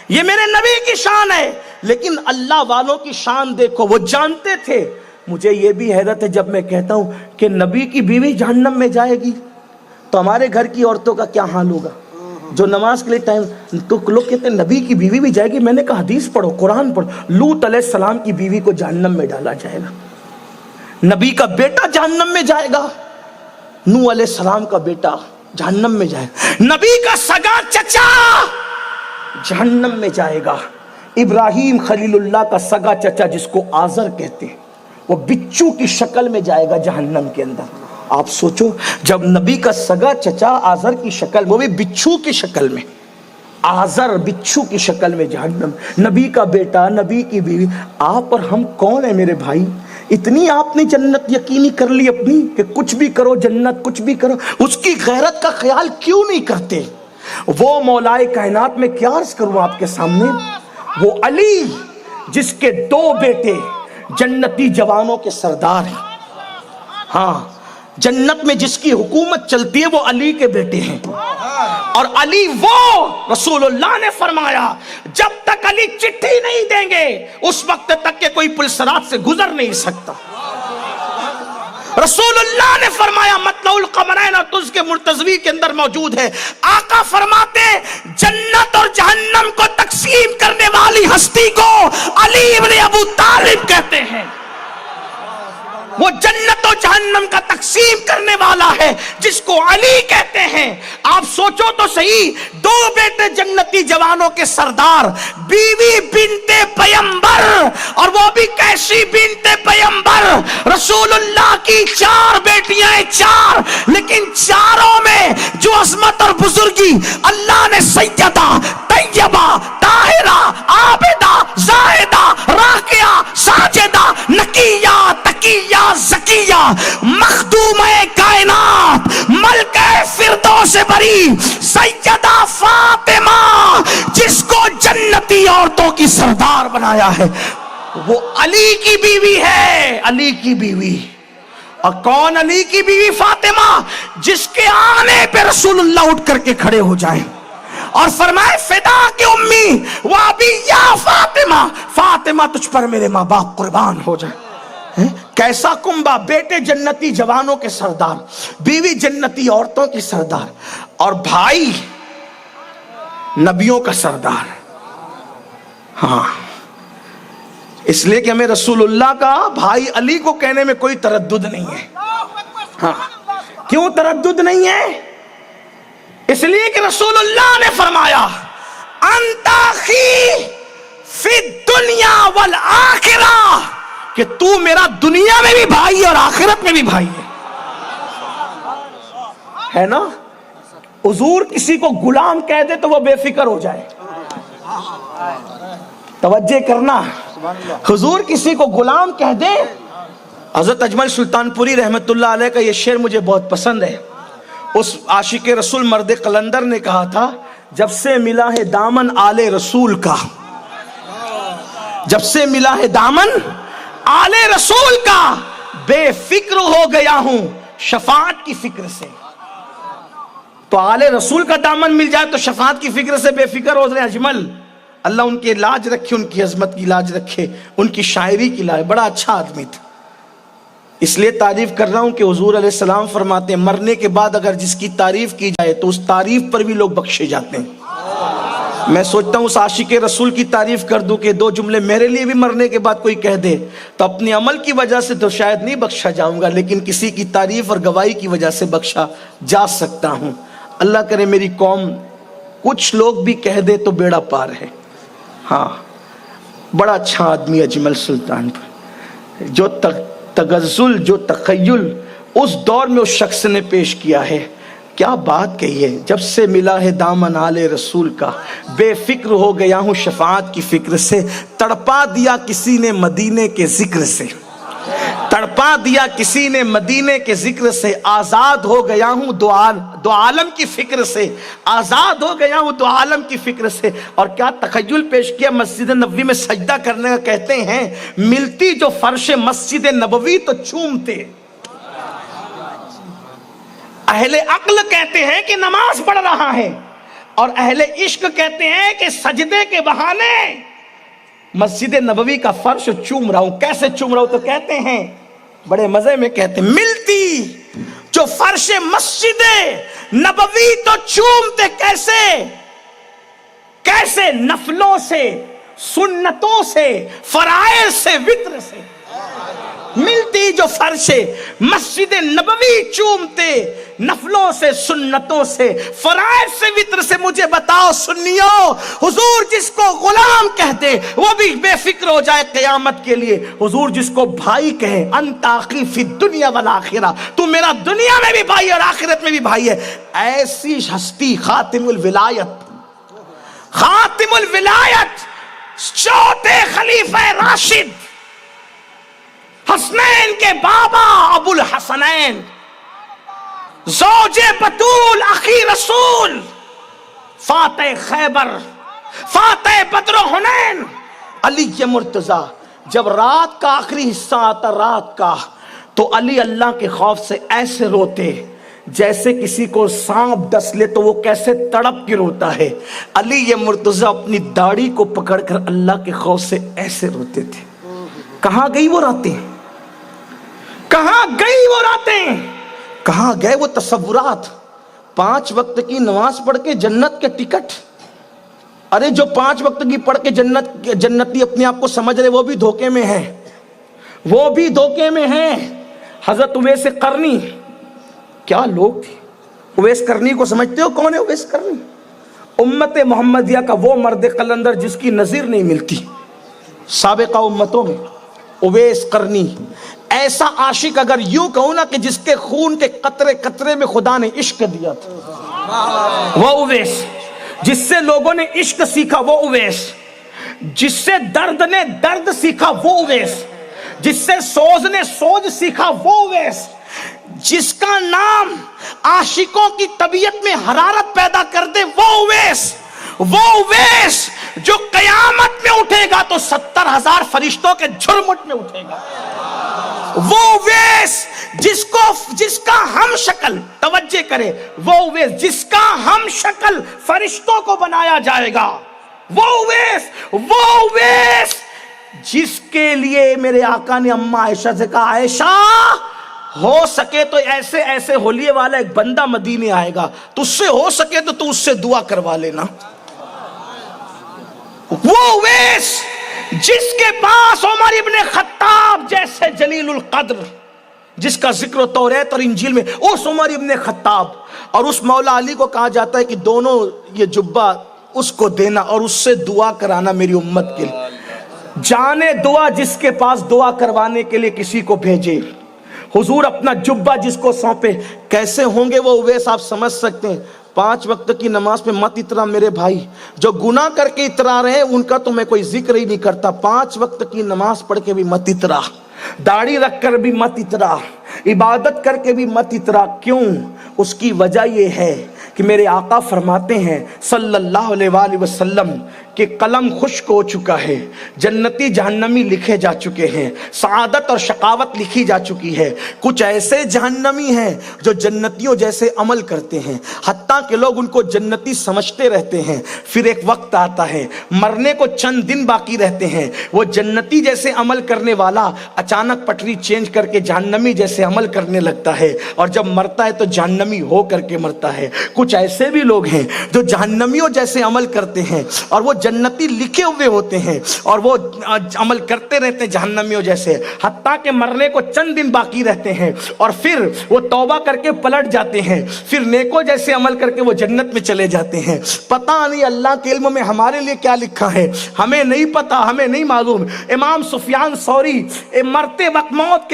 یہ میرے نبی کی شان ہے۔ لیکن اللہ والوں کی شان دیکھو، وہ جانتے تھے۔ مجھے یہ بھی حیرت ہے جب میں کہتا ہوں کہ نبی کی بیوی جہنم میں جائے گی تو ہمارے گھر کی عورتوں کا کیا حال ہوگا جو نماز کے لیے ٹائم، تو لوگ کہتے ہیں نبی کی بیوی بھی جائے گی۔ میں نے کہا حدیث پڑھو، قرآن پڑھو، لوط علیہ السلام کی بیوی کو جہنم میں ڈالا جائے گا، نبی کا بیٹا جہنم میں جائے گا، نوح علیہ السلام کا بیٹا جہنم میں جائے گا، نبی کا سگا چچا جہنم میں جائے گا، ابراہیم خلیل اللہ کا سگا چچا جس کو آزر کہتے ہیں وہ بچو کی شکل میں جائے گا جہنم کے اندر۔ آپ سوچو، جب نبی کا سگا چچا آزر کی شکل، وہ بھی بچھو کی شکل میں، آزر بچھو کی شکل میں جہنم، نبی کا بیٹا، نبی کی بیوی، آپ اور ہم کون ہیں میرے بھائی؟ اتنی آپ نے جنت یقینی کر لی اپنی کہ کچھ بھی کرو جنت، کچھ بھی کرو، اس کی غیرت کا خیال کیوں نہیں کرتے؟ وہ مولائے کائنات میں کیا عرض کروں آپ کے سامنے، وہ علی جس کے 2 بیٹے جنتی جوانوں کے سردار ہیں، ہاں جنت میں جس کی حکومت چلتی ہے وہ علی کے بیٹے ہیں، اور علی وہ رسول اللہ نے فرمایا جب تک علی چٹھی نہیں دیں گے اس وقت تک کہ کوئی پلسرات سے گزر نہیں سکتا۔ رسول اللہ نے فرمایا مطلع القمرین اور تز کے مرتضوی کے اندر موجود ہے، آقا فرماتے جنت اور جہنم کو تقسیم کرنے والی ہستی کو علی ابن ابو طالب کہتے ہیں۔ وہ جنت و جہنم کا تقسیم کرنے والا ہے جس کو علی کہتے ہیں۔ آپ سوچو تو صحیح، 2 بیٹے جنتی جوانوں کے سردار، بیوی بنت پیمبر، اور وہ بھی کیسی بنت پیمبر، رسول اللہ کی 4 بیٹیاں ہیں، 4، لیکن چاروں میں جو عظمت اور بزرگی اللہ نے سیدہ، طیبہ، طاہرہ، عابدہ، زاہدہ، راکعہ، ساجدہ، دیا مخدومہ کائنات ملکہ فردوس بری سیدہ فاطمہ جس کو جنتی عورتوں کی سردار بنایا ہے، وہ علی کی بیوی ہے، علی کی بیوی۔ اور کون علی کی بیوی؟ فاطمہ، جس کے آنے پہ رسول اللہ اٹھ کر کے کھڑے ہو جائیں اور فرمائے فدا کی امی و ابی یا فاطمہ، فاطمہ تجھ پر میرے ماں باپ قربان ہو جائیں۔ کیسا کنبہ، بیٹے جنتی جوانوں کے سردار، بیوی جنتی عورتوں کی سردار، اور بھائی نبیوں کا سردار۔ ہاں، اس لیے کہ ہمیں رسول اللہ کا بھائی علی کو کہنے میں کوئی تردد نہیں ہے۔ ہاں، کیوں تردد نہیں ہے؟ اس لیے کہ رسول اللہ نے فرمایا انت اخی فی الدنیا والآخرہ، کہ تو میرا دنیا میں بھی بھائی ہے اور آخرت میں بھی بھائی ہے نا؟ حضور کسی کو غلام کہہ دے تو وہ بے فکر ہو جائے، توجہ کرنا، حضور کسی کو غلام کہہ دے۔ حضرت اجمل سلطان پوری رحمت اللہ علیہ کا یہ شعر مجھے بہت پسند ہے۔ اس عاشق رسول مرد قلندر نے کہا تھا جب سے ملا ہے دامن آل رسول کا، جب سے ملا ہے دامن آل رسول کا، بے فکر ہو گیا ہوں شفاعت کی فکر سے۔ تو آل رسول کا دامن مل جائے تو شفاعت کی فکر سے بے فکر ہو رہے ہیں اجمل۔ اللہ ان کی لاج رکھے، ان کی عظمت کی لاج رکھے، ان کی شاعری کی لاج، بڑا اچھا آدمی تھا۔ اس لیے تعریف کر رہا ہوں کہ حضور علیہ السلام فرماتے ہیں مرنے کے بعد اگر جس کی تعریف کی جائے تو اس تعریف پر بھی لوگ بخشے جاتے ہیں۔ میں سوچتا ہوں اس عاشق رسول کی تعریف کر دوں کہ دو جملے میرے لیے بھی مرنے کے بعد کوئی کہہ دے تو اپنے عمل کی وجہ سے تو شاید نہیں بخشا جاؤں گا، لیکن کسی کی تعریف اور گواہی کی وجہ سے بخشا جا سکتا ہوں۔ اللہ کرے میری قوم کچھ لوگ بھی کہہ دے تو بیڑا پار ہے۔ ہاں، بڑا اچھا آدمی اجمل سلطان، جو تغزل، جو تخیل اس دور میں اس شخص نے پیش کیا ہے، کیا بات کہی ہے۔ جب سے ملا ہے دامن آل رسول کا، بے فکر ہو گیا ہوں شفاعت کی فکر سے، تڑپا دیا کسی نے مدینے کے ذکر سے، تڑپا دیا کسی نے مدینے کے ذکر سے، آزاد ہو گیا ہوں دو عالم کی فکر سے، آزاد ہو گیا ہوں دو عالم کی فکر سے۔ اور کیا تخیل پیش کیا مسجد نبوی میں سجدہ کرنے کا، کہتے ہیں ملتی جو فرش مسجد نبوی تو چومتے۔ اہل عقل کہتے ہیں کہ نماز پڑھ رہا ہے، اور اہل عشق کہتے ہیں کہ سجدے کے بہانے مسجد نبوی کا فرش چوم رہا ہوں۔ کیسے چوم رہا ہوں؟ تو کہتے ہیں بڑے مزے میں کہتے ہیں ملتی جو فرش مسجد نبوی تو چومتے، کیسے؟ کیسے؟ نفلوں سے، سنتوں سے، فرائض سے، وتر سے۔ ملتی جو فرش مسجد نبوی چومتے، نفلوں سے، سنتوں سے، فرائض سے، وتر سے۔ مجھے بتاؤ سنیو، حضور جس کو غلام کہتے وہ بھی بے فکر ہو جائے قیامت کے لیے۔ حضور جس کو بھائی کہے انت اخی فی الدنیا والآخرہ، تو میرا دنیا میں بھی بھائی اور آخرت میں بھی بھائی ہے۔ ایسی ہستی خاتم الولایت، خاتم الولایت، چوتھے خلیفہ راشد، حسنین کے بابا ابو الحسنین، زوج بطول اخی رسول، فاتح خیبر، فاتح بدر و حنین، علی مرتضی۔ جب رات کا آخری حصہ آتا رات کا، تو علی اللہ کے خوف سے ایسے روتے جیسے کسی کو سانپ ڈس لے تو وہ کیسے تڑپ کے روتا ہے۔ علی مرتضی اپنی داڑھی کو پکڑ کر اللہ کے خوف سے ایسے روتے تھے۔ کہاں گئی وہ راتیں؟ کہاں گئی وہ راتیں؟ کہاں گئے وہ تصورات؟ 5 وقت کی نماز پڑھ کے جنت کے ٹکٹ، ارے جو 5 وقت کی پڑھ کے جنتی اپنے آپ کو سمجھ رہے وہ بھی دھوکے میں ہیں، وہ بھی دھوکے میں ہیں۔ حضرت اویس قرنی، کیا لوگ تھے۔ اویس قرنی کو سمجھتے ہو کون ہے اویس قرنی؟ امت محمدیہ کا وہ مرد قلندر جس کی نظیر نہیں ملتی سابقہ امتوں میں، اویس قرنی۔ ایسا عاشق اگر یوں کہوں نا کہ جس کے خون کے قطرے قطرے میں خدا نے عشق دیا تھا، وہ اویس۔ جس سے لوگوں نے عشق سیکھا وہ اویس، جس سے درد نے درد سیکھا وہ اویس، جس سے سوز نے سوز سیکھا وہ اویس، جس کا نام عاشقوں کی طبیعت میں حرارت پیدا کر دے وہ اویس، وہ اویس جو قیامت میں اٹھے گا تو 70,000 فرشتوں کے جھرمٹ میں اٹھے گا، وہ اویس جس کا ہم شکل، توجہ کرے، وہ اویس جس کا ہم شکل فرشتوں کو بنایا جائے گا، وہ اویس جس کے لیے میرے آقا نے اماں عائشہ سے کہا عائشہ ہو سکے تو ایسے ایسے ہولیے والا ایک بندہ مدینے آئے گا، تجھ سے ہو سکے تو تو اس سے دعا کروا لینا۔ وہ اویس جس کے پاس عمر ابن خطاب جیسے جلیل القدر، جس کا ذکر توریت اور انجیل میں، اس عمر ابن خطاب اور اس مولا علی کو کہا جاتا ہے کہ دونوں یہ جبہ اس کو دینا اور اس سے دعا کرانا میری امت کے لیے۔ جانے دعا جس کے پاس دعا کروانے کے لیے کسی کو بھیجے، حضور اپنا جبہ جس کو سونپے، کیسے ہوں گے وہ اویس آپ سمجھ سکتے ہیں۔ 5 وقت کی نماز پہ مت اترا میرے بھائی، جو گناہ کر کے اترا رہے ان کا تو میں کوئی ذکر ہی نہیں کرتا، 5 وقت کی نماز پڑھ کے بھی مت اترا، داڑھی رکھ کر بھی مت اترا، عبادت کر کے بھی مت اترا۔ کیوں؟ اس کی وجہ یہ ہے کہ میرے آقا فرماتے ہیں صلی اللہ علیہ وآلہ وسلم کہ قلم خشک ہو چکا ہے، جنتی جہنمی لکھے جا چکے ہیں، سعادت اور شقاوت لکھی جا چکی ہے، کچھ ایسے جہنمی ہیں جو جنتیوں جیسے عمل کرتے ہیں، حتیٰ کہ لوگ ان کو جنتی سمجھتے رہتے ہیں، پھر ایک وقت آتا ہے مرنے کو چند دن باقی رہتے ہیں، وہ جنتی جیسے عمل کرنے والا اچانک پٹری چینج کر کے جہنمی جیسے عمل کرنے لگتا ہے، اور جب مرتا ہے تو جہنمی ہو کر کے مرتا ہے۔ کچھ ایسے بھی لوگ ہیں جو جہنمیوں جیسے عمل کرتے ہیں اور وہ جنتی لکھے ہوئے ہوتے ہیں اور وہ عمل کرتے رہتے ہیں جہنمیوں جیسے، حتیٰ کہ مرنے کو چند دن باقی رہتے ہیں اور پھر وہ توبہ کر کے پلٹ جاتے ہیں، پھر نیکوں جیسے عمل کر کے وہ جنت میں چلے جاتے ہیں۔ پتہ نہیں اللہ کے علم میں ہمارے لیے کیا لکھا ہے، ہمیں نہیں پتا، ہمیں نہیں معلوم۔ امام سفیان ثوری مرتے وقت موت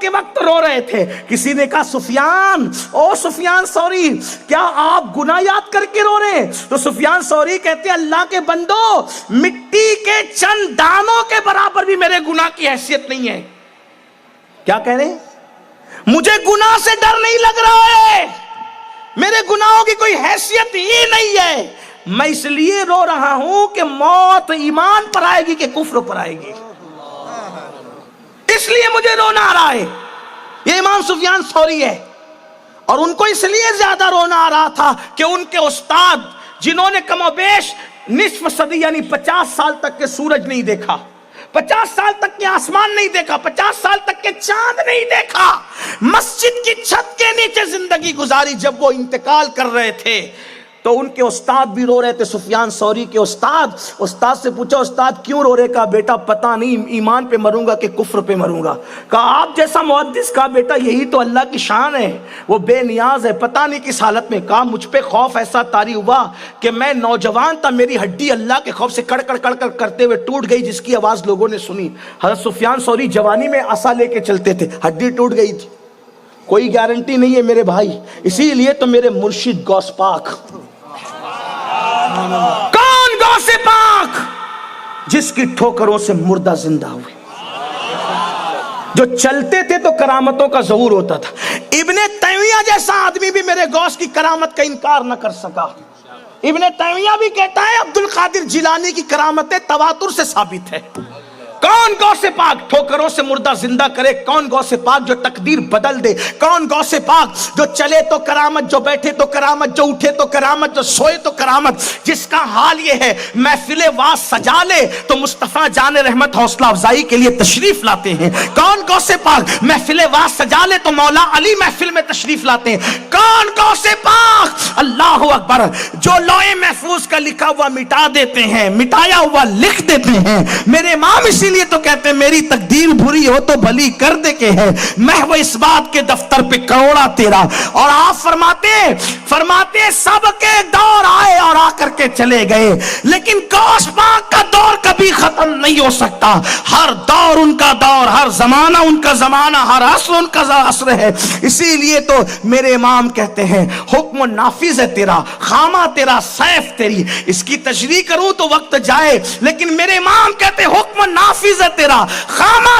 کے وقت رو رہے تھے، کسی نے کہا سفیان، او سفیان ثوری کیا آپ گناہ یاد کر کے رو رہے ہیں؟ تو سفیان ثوری کہتے ہیں اللہ کے بندو، مٹی کے چند دانوں کے برابر بھی میرے گناہ کی حیثیت نہیں ہے۔ کیا کہہ رہے ہیں؟ مجھے گناہ سے ڈر نہیں لگ رہا ہے، میرے گناہوں کی کوئی حیثیت ہی نہیں ہے، میں اس لیے رو رہا ہوں کہ موت ایمان پر آئے گی کہ کفر پر آئے گی، اس لیے مجھے رونا آ رہا ہے۔ یہ امام سفیان ثوری ہے، اور ان کو اس لیے زیادہ رونا آ رہا تھا کہ ان کے استاد جنہوں نے کم و بیش نصف صدی یعنی 50 سال تک کے سورج نہیں دیکھا، 50 سال تک کے آسمان نہیں دیکھا، 50 سال تک کے چاند نہیں دیکھا، مسجد کی چھت کے نیچے زندگی گزاری، جب وہ انتقال کر رہے تھے تو ان کے استاد بھی رو رہے تھے۔ سفیان ثوری کے استاد سے پوچھا استاد کیوں رو رہے؟ کہا بیٹا پتہ نہیں ایمان پہ مروں گا کہ کفر پہ مروں گا۔ کہا آپ جیسا محدث، کہا بیٹا یہی تو اللہ کی شان ہے، وہ بے نیاز ہے، پتہ نہیں کس حالت میں۔ کہا مجھ پہ خوف ایسا طاری ہوا کہ میں نوجوان تھا، میری ہڈی اللہ کے خوف سے کڑ کڑ کرتے ہوئے ٹوٹ گئی، جس کی آواز لوگوں نے سنی۔ حضرت سفیان ثوری جوانی میں عصا لے کے چلتے تھے، ہڈی ٹوٹ گئی تھی، کوئی گارنٹی نہیں ہے میرے بھائی۔ اسی لیے تو میرے مرشد غوث پاک، کون غوث پاک؟ جس کی ٹھوکروں سے مردہ زندہ ہوئے، جو چلتے تھے تو کرامتوں کا ظہور ہوتا تھا۔ ابن تیمیہ جیسا آدمی بھی میرے غوث کی کرامت کا انکار نہ کر سکا۔ ابن تیمیہ بھی کہتا ہے عبد القادر جیلانی کی کرامتیں تواتر سے ثابت ہے۔ کون غوث پاک ٹھوکروں سے مردہ زندہ کرے؟ کون غوث پاک جو تقدیر بدل دے؟ کون غوث پاک جو چلے تو کرامت، جو بیٹھے تو کرامت، جو اٹھے تو کرامت، جو سوئے تو کرامت، جس کا حال یہ ہے محفل واز سجا لے تو مصطفیٰ جان رحمت حوصلہ افزائی کے لیے تشریف لاتے ہیں۔ کون غوث پاک محفل واز سجا لے تو مولا علی محفل میں تشریف لاتے ہیں۔ کون غوث پاک اللہ اکبر جو لوح محفوظ کا لکھا ہوا مٹا دیتے ہیں، مٹایا ہوا لکھ دیتے ہیں۔ میرے امام اسی لیے تو کہتے ہیں میری تقدیر بری ہو تو بھلی کر دے کے ہے، محو اس بات کے دفتر پہ کروڑا تیرا۔ اور آپ فرماتے سب کے دور آئے اور آ کر کے چلے گئے، لیکن غوث پاک کا دور کبھی ختم نہیں ہو سکتا۔ ہر دور ان کا دور، ہر زمانہ ان کا زمانہ، ہر عصر ان کا عصر ہے۔ اسی لیے تو میرے امام کہتے ہیں حکم نافذ ہے تیرا، خامہ تیرا، سیف تیری۔ اس کی تشریح کروں تو وقت جائے، لیکن میرے امام کہتے ہیں حکم نافذ ہے تیرا، خامہ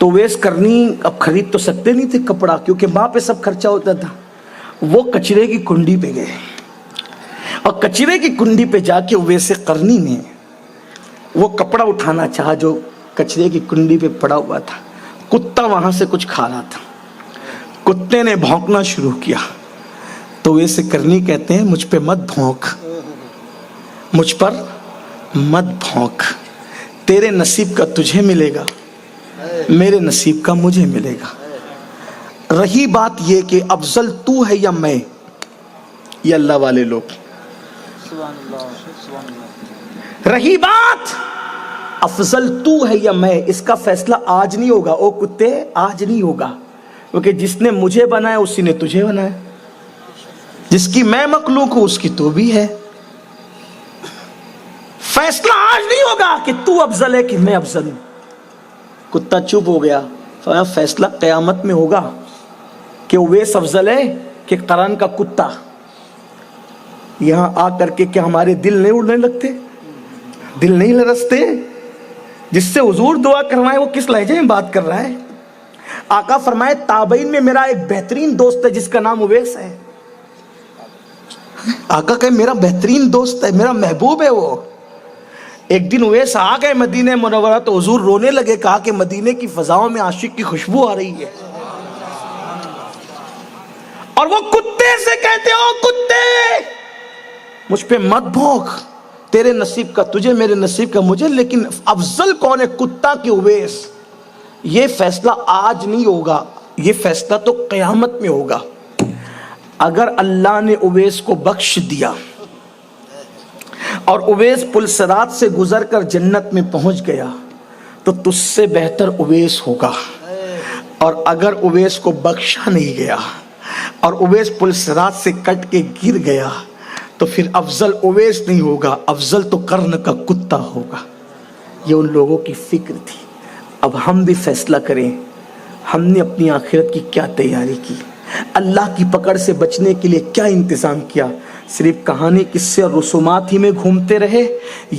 تو اویس کرنی اب خرید تو سکتے نہیں تھے کپڑا، کیونکہ ماں پہ سب خرچہ ہوتا تھا. وہ کچرے کی کنڈی پہ گئے اور کچرے کی کنڈی پہ جا کے اویس قرنی نے وہ کپڑا اٹھانا چاہا جو کچرے کی کنڈی پہ پڑا ہوا تھا. کتا وہاں سے کچھ کھا رہا تھا، کتے نے بھونکنا شروع کیا. تو اویس قرنی کہتے ہیں مجھ پہ مت بھونک، مجھ پر مت بھونک، تیرے نصیب کا تجھے ملے گا، میرے نصیب کا مجھے ملے گا. رہی بات یہ کہ افضل تو ہے یا میں، یہ اللہ والے لوگ، رہی بات افضل تو ہے یا میں، اس کا فیصلہ آج نہیں ہوگا. او کتے آج نہیں ہوگا، کیونکہ جس نے مجھے بنایا اسی نے تجھے بنایا، جس کی میں مخلوق ہوں اس کی تو بھی ہے. فیصلہ آج نہیں ہوگا کہ تو افضل ہے کہ میں افضل ہوں. کتا چپ ہو گیا. فیصلہ قیامت میں ہوگا کہ اویس افضل ہے کہ قرن کا کتا. یہاں آ کر کے کیا ہمارے دل نہیں اڑنے لگتے، دل نہیں لرزتے؟ جس سے حضور دعا کروائے وہ کس لہجے میں بات کر رہا ہے؟ آقا فرمائے تابعین میں میرا ایک بہترین دوست ہے جس کا نام اویس ہے. آقا کہ میرا بہترین دوست ہے، میرا محبوب ہے وہ. ایک دن اویس آ گئے مدینہ منورہ تو حضور رونے لگے، کہا کہ مدینے کی فضاؤں میں عاشق کی خوشبو آ رہی ہے. اور وہ کتے سے کہتے ہو کتے مجھ پہ مت بھونک، تیرے نصیب کا تجھے، میرے نصیب کا مجھے. لیکن افضل کون ہے، کتا کی اویس؟ یہ فیصلہ آج نہیں ہوگا، یہ فیصلہ تو قیامت میں ہوگا. اگر اللہ نے اویس کو بخش دیا اور اویس پل صراط سے گزر کر جنت میں پہنچ گیا تو تجھ سے بہتر اویس ہوگا. اور اگر اویس کو بخشا نہیں گیا اور اویس پل صراط سے کٹ کے گر گیا تو پھر افضل اویس نہیں ہوگا، افضل تو قرن کا کتا ہوگا. یہ ان لوگوں کی فکر تھی. اب ہم بھی فیصلہ کریں، ہم نے اپنی آخرت کی کیا تیاری کی، اللہ کی پکڑ سے بچنے کے لیے کیا انتظام کیا؟ صرف کہانی قصے اور رسومات ہی میں گھومتے رہے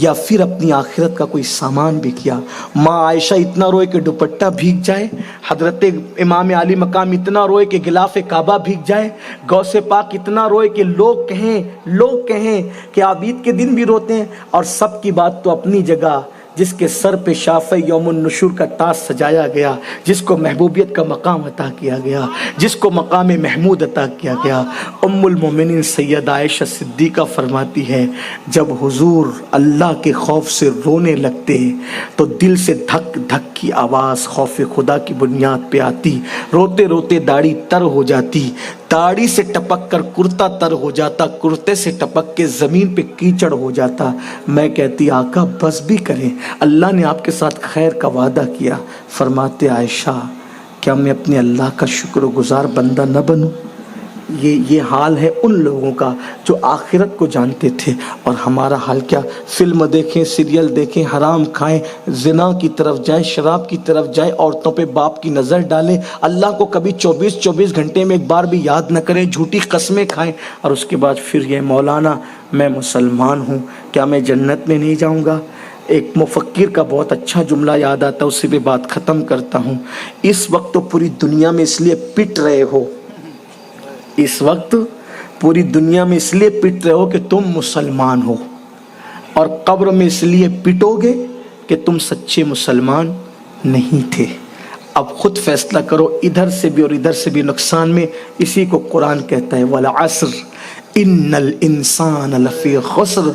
یا پھر اپنی آخرت کا کوئی سامان بھی کیا؟ ماں عائشہ اتنا روئے کہ دوپٹہ بھیگ جائے، حضرت امام علی مقام اتنا روئے کہ غلاف کعبہ بھیگ جائے، غوث پاک اتنا روئے کہ لوگ کہیں کہ عابد کے دن بھی روتے ہیں. اور سب کی بات تو اپنی جگہ، جس کے سر پہ شافع یوم النشور کا تاج سجایا گیا، جس کو محبوبیت کا مقام عطا کیا گیا، جس کو مقام محمود عطا کیا گیا. ام المومنین سیدہ عائشہ صدیقہ فرماتی ہے جب حضور اللہ کے خوف سے رونے لگتے تو دل سے دھک دھک کی آواز خوف خدا کی بنیاد پہ آتی. روتے روتے داڑھی تر ہو جاتی، داڑھی سے ٹپک کر کرتا تر ہو جاتا، کرتے سے ٹپک کے زمین پہ کیچڑ ہو جاتا. میں کہتی آقا بس بھی کریں، اللہ نے آپ کے ساتھ خیر کا وعدہ کیا. فرماتے عائشہ کیا میں اپنے اللہ کا شکر گزار بندہ نہ بنوں؟ یہ حال ہے ان لوگوں کا جو آخرت کو جانتے تھے. اور ہمارا حال کیا؟ فلم دیکھیں، سیریل دیکھیں، حرام کھائیں، زنا کی طرف جائیں، شراب کی طرف جائیں، عورتوں پہ باپ کی نظر ڈالیں، اللہ کو کبھی 24 گھنٹے میں ایک بار بھی یاد نہ کریں، جھوٹی قسمیں کھائیں، اور اس کے بعد پھر یہ مولانا میں مسلمان ہوں، کیا میں جنت میں نہیں جاؤں گا؟ ایک مفکر کا بہت اچھا جملہ یاد آتا ہے، اسی پہ بات ختم کرتا ہوں. اس وقت تو پوری دنیا میں اس لیے پٹ رہے ہو، اس وقت پوری دنیا میں اس لیے پٹ رہے ہو کہ تم مسلمان ہو، اور قبر میں اس لیے پٹو گے کہ تم سچے مسلمان نہیں تھے. اب خود فیصلہ کرو، ادھر سے بھی اور ادھر سے بھی نقصان میں. اسی کو قرآن کہتا ہے والعصر ان الانسان لفی خسر،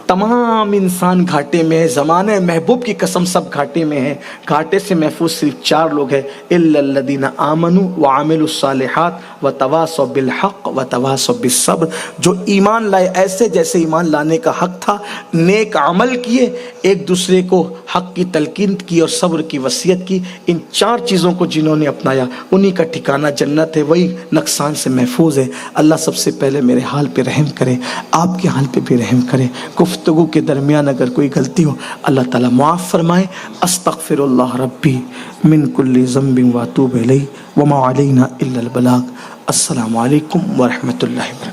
تمام انسان گھاٹے میں ہے. زمانے محبوب کی قسم سب گھاٹے میں ہیں. گھاٹے سے محفوظ صرف 4 لوگ ہیں، الا الذین آمنوا وعملوا الصالحات وتواصوا بالحق وتواصوا بالصبر. جو ایمان لائے ایسے جیسے ایمان لانے کا حق تھا، نیک عمل کیے، ایک دوسرے کو حق کی تلقین کی اور صبر کی وصیت کی. ان 4 چیزوں کو جنہوں نے اپنایا انہی کا ٹھکانہ جنت ہے، وہی نقصان سے محفوظ ہے. اللہ سب سے پہلے میرے حال پہ رحم کرے، آپ کے حال پہ بھی رحم کرے. گفتگو کے درمیان اگر کوئی غلطی ہو اللہ تعالیٰ معاف فرمائے. استغفر اللہ ربی من کل ذنب واتوب الیہ وما علینا الا البلاغ. السلام علیکم ورحمۃ اللہ وبرکاتہ.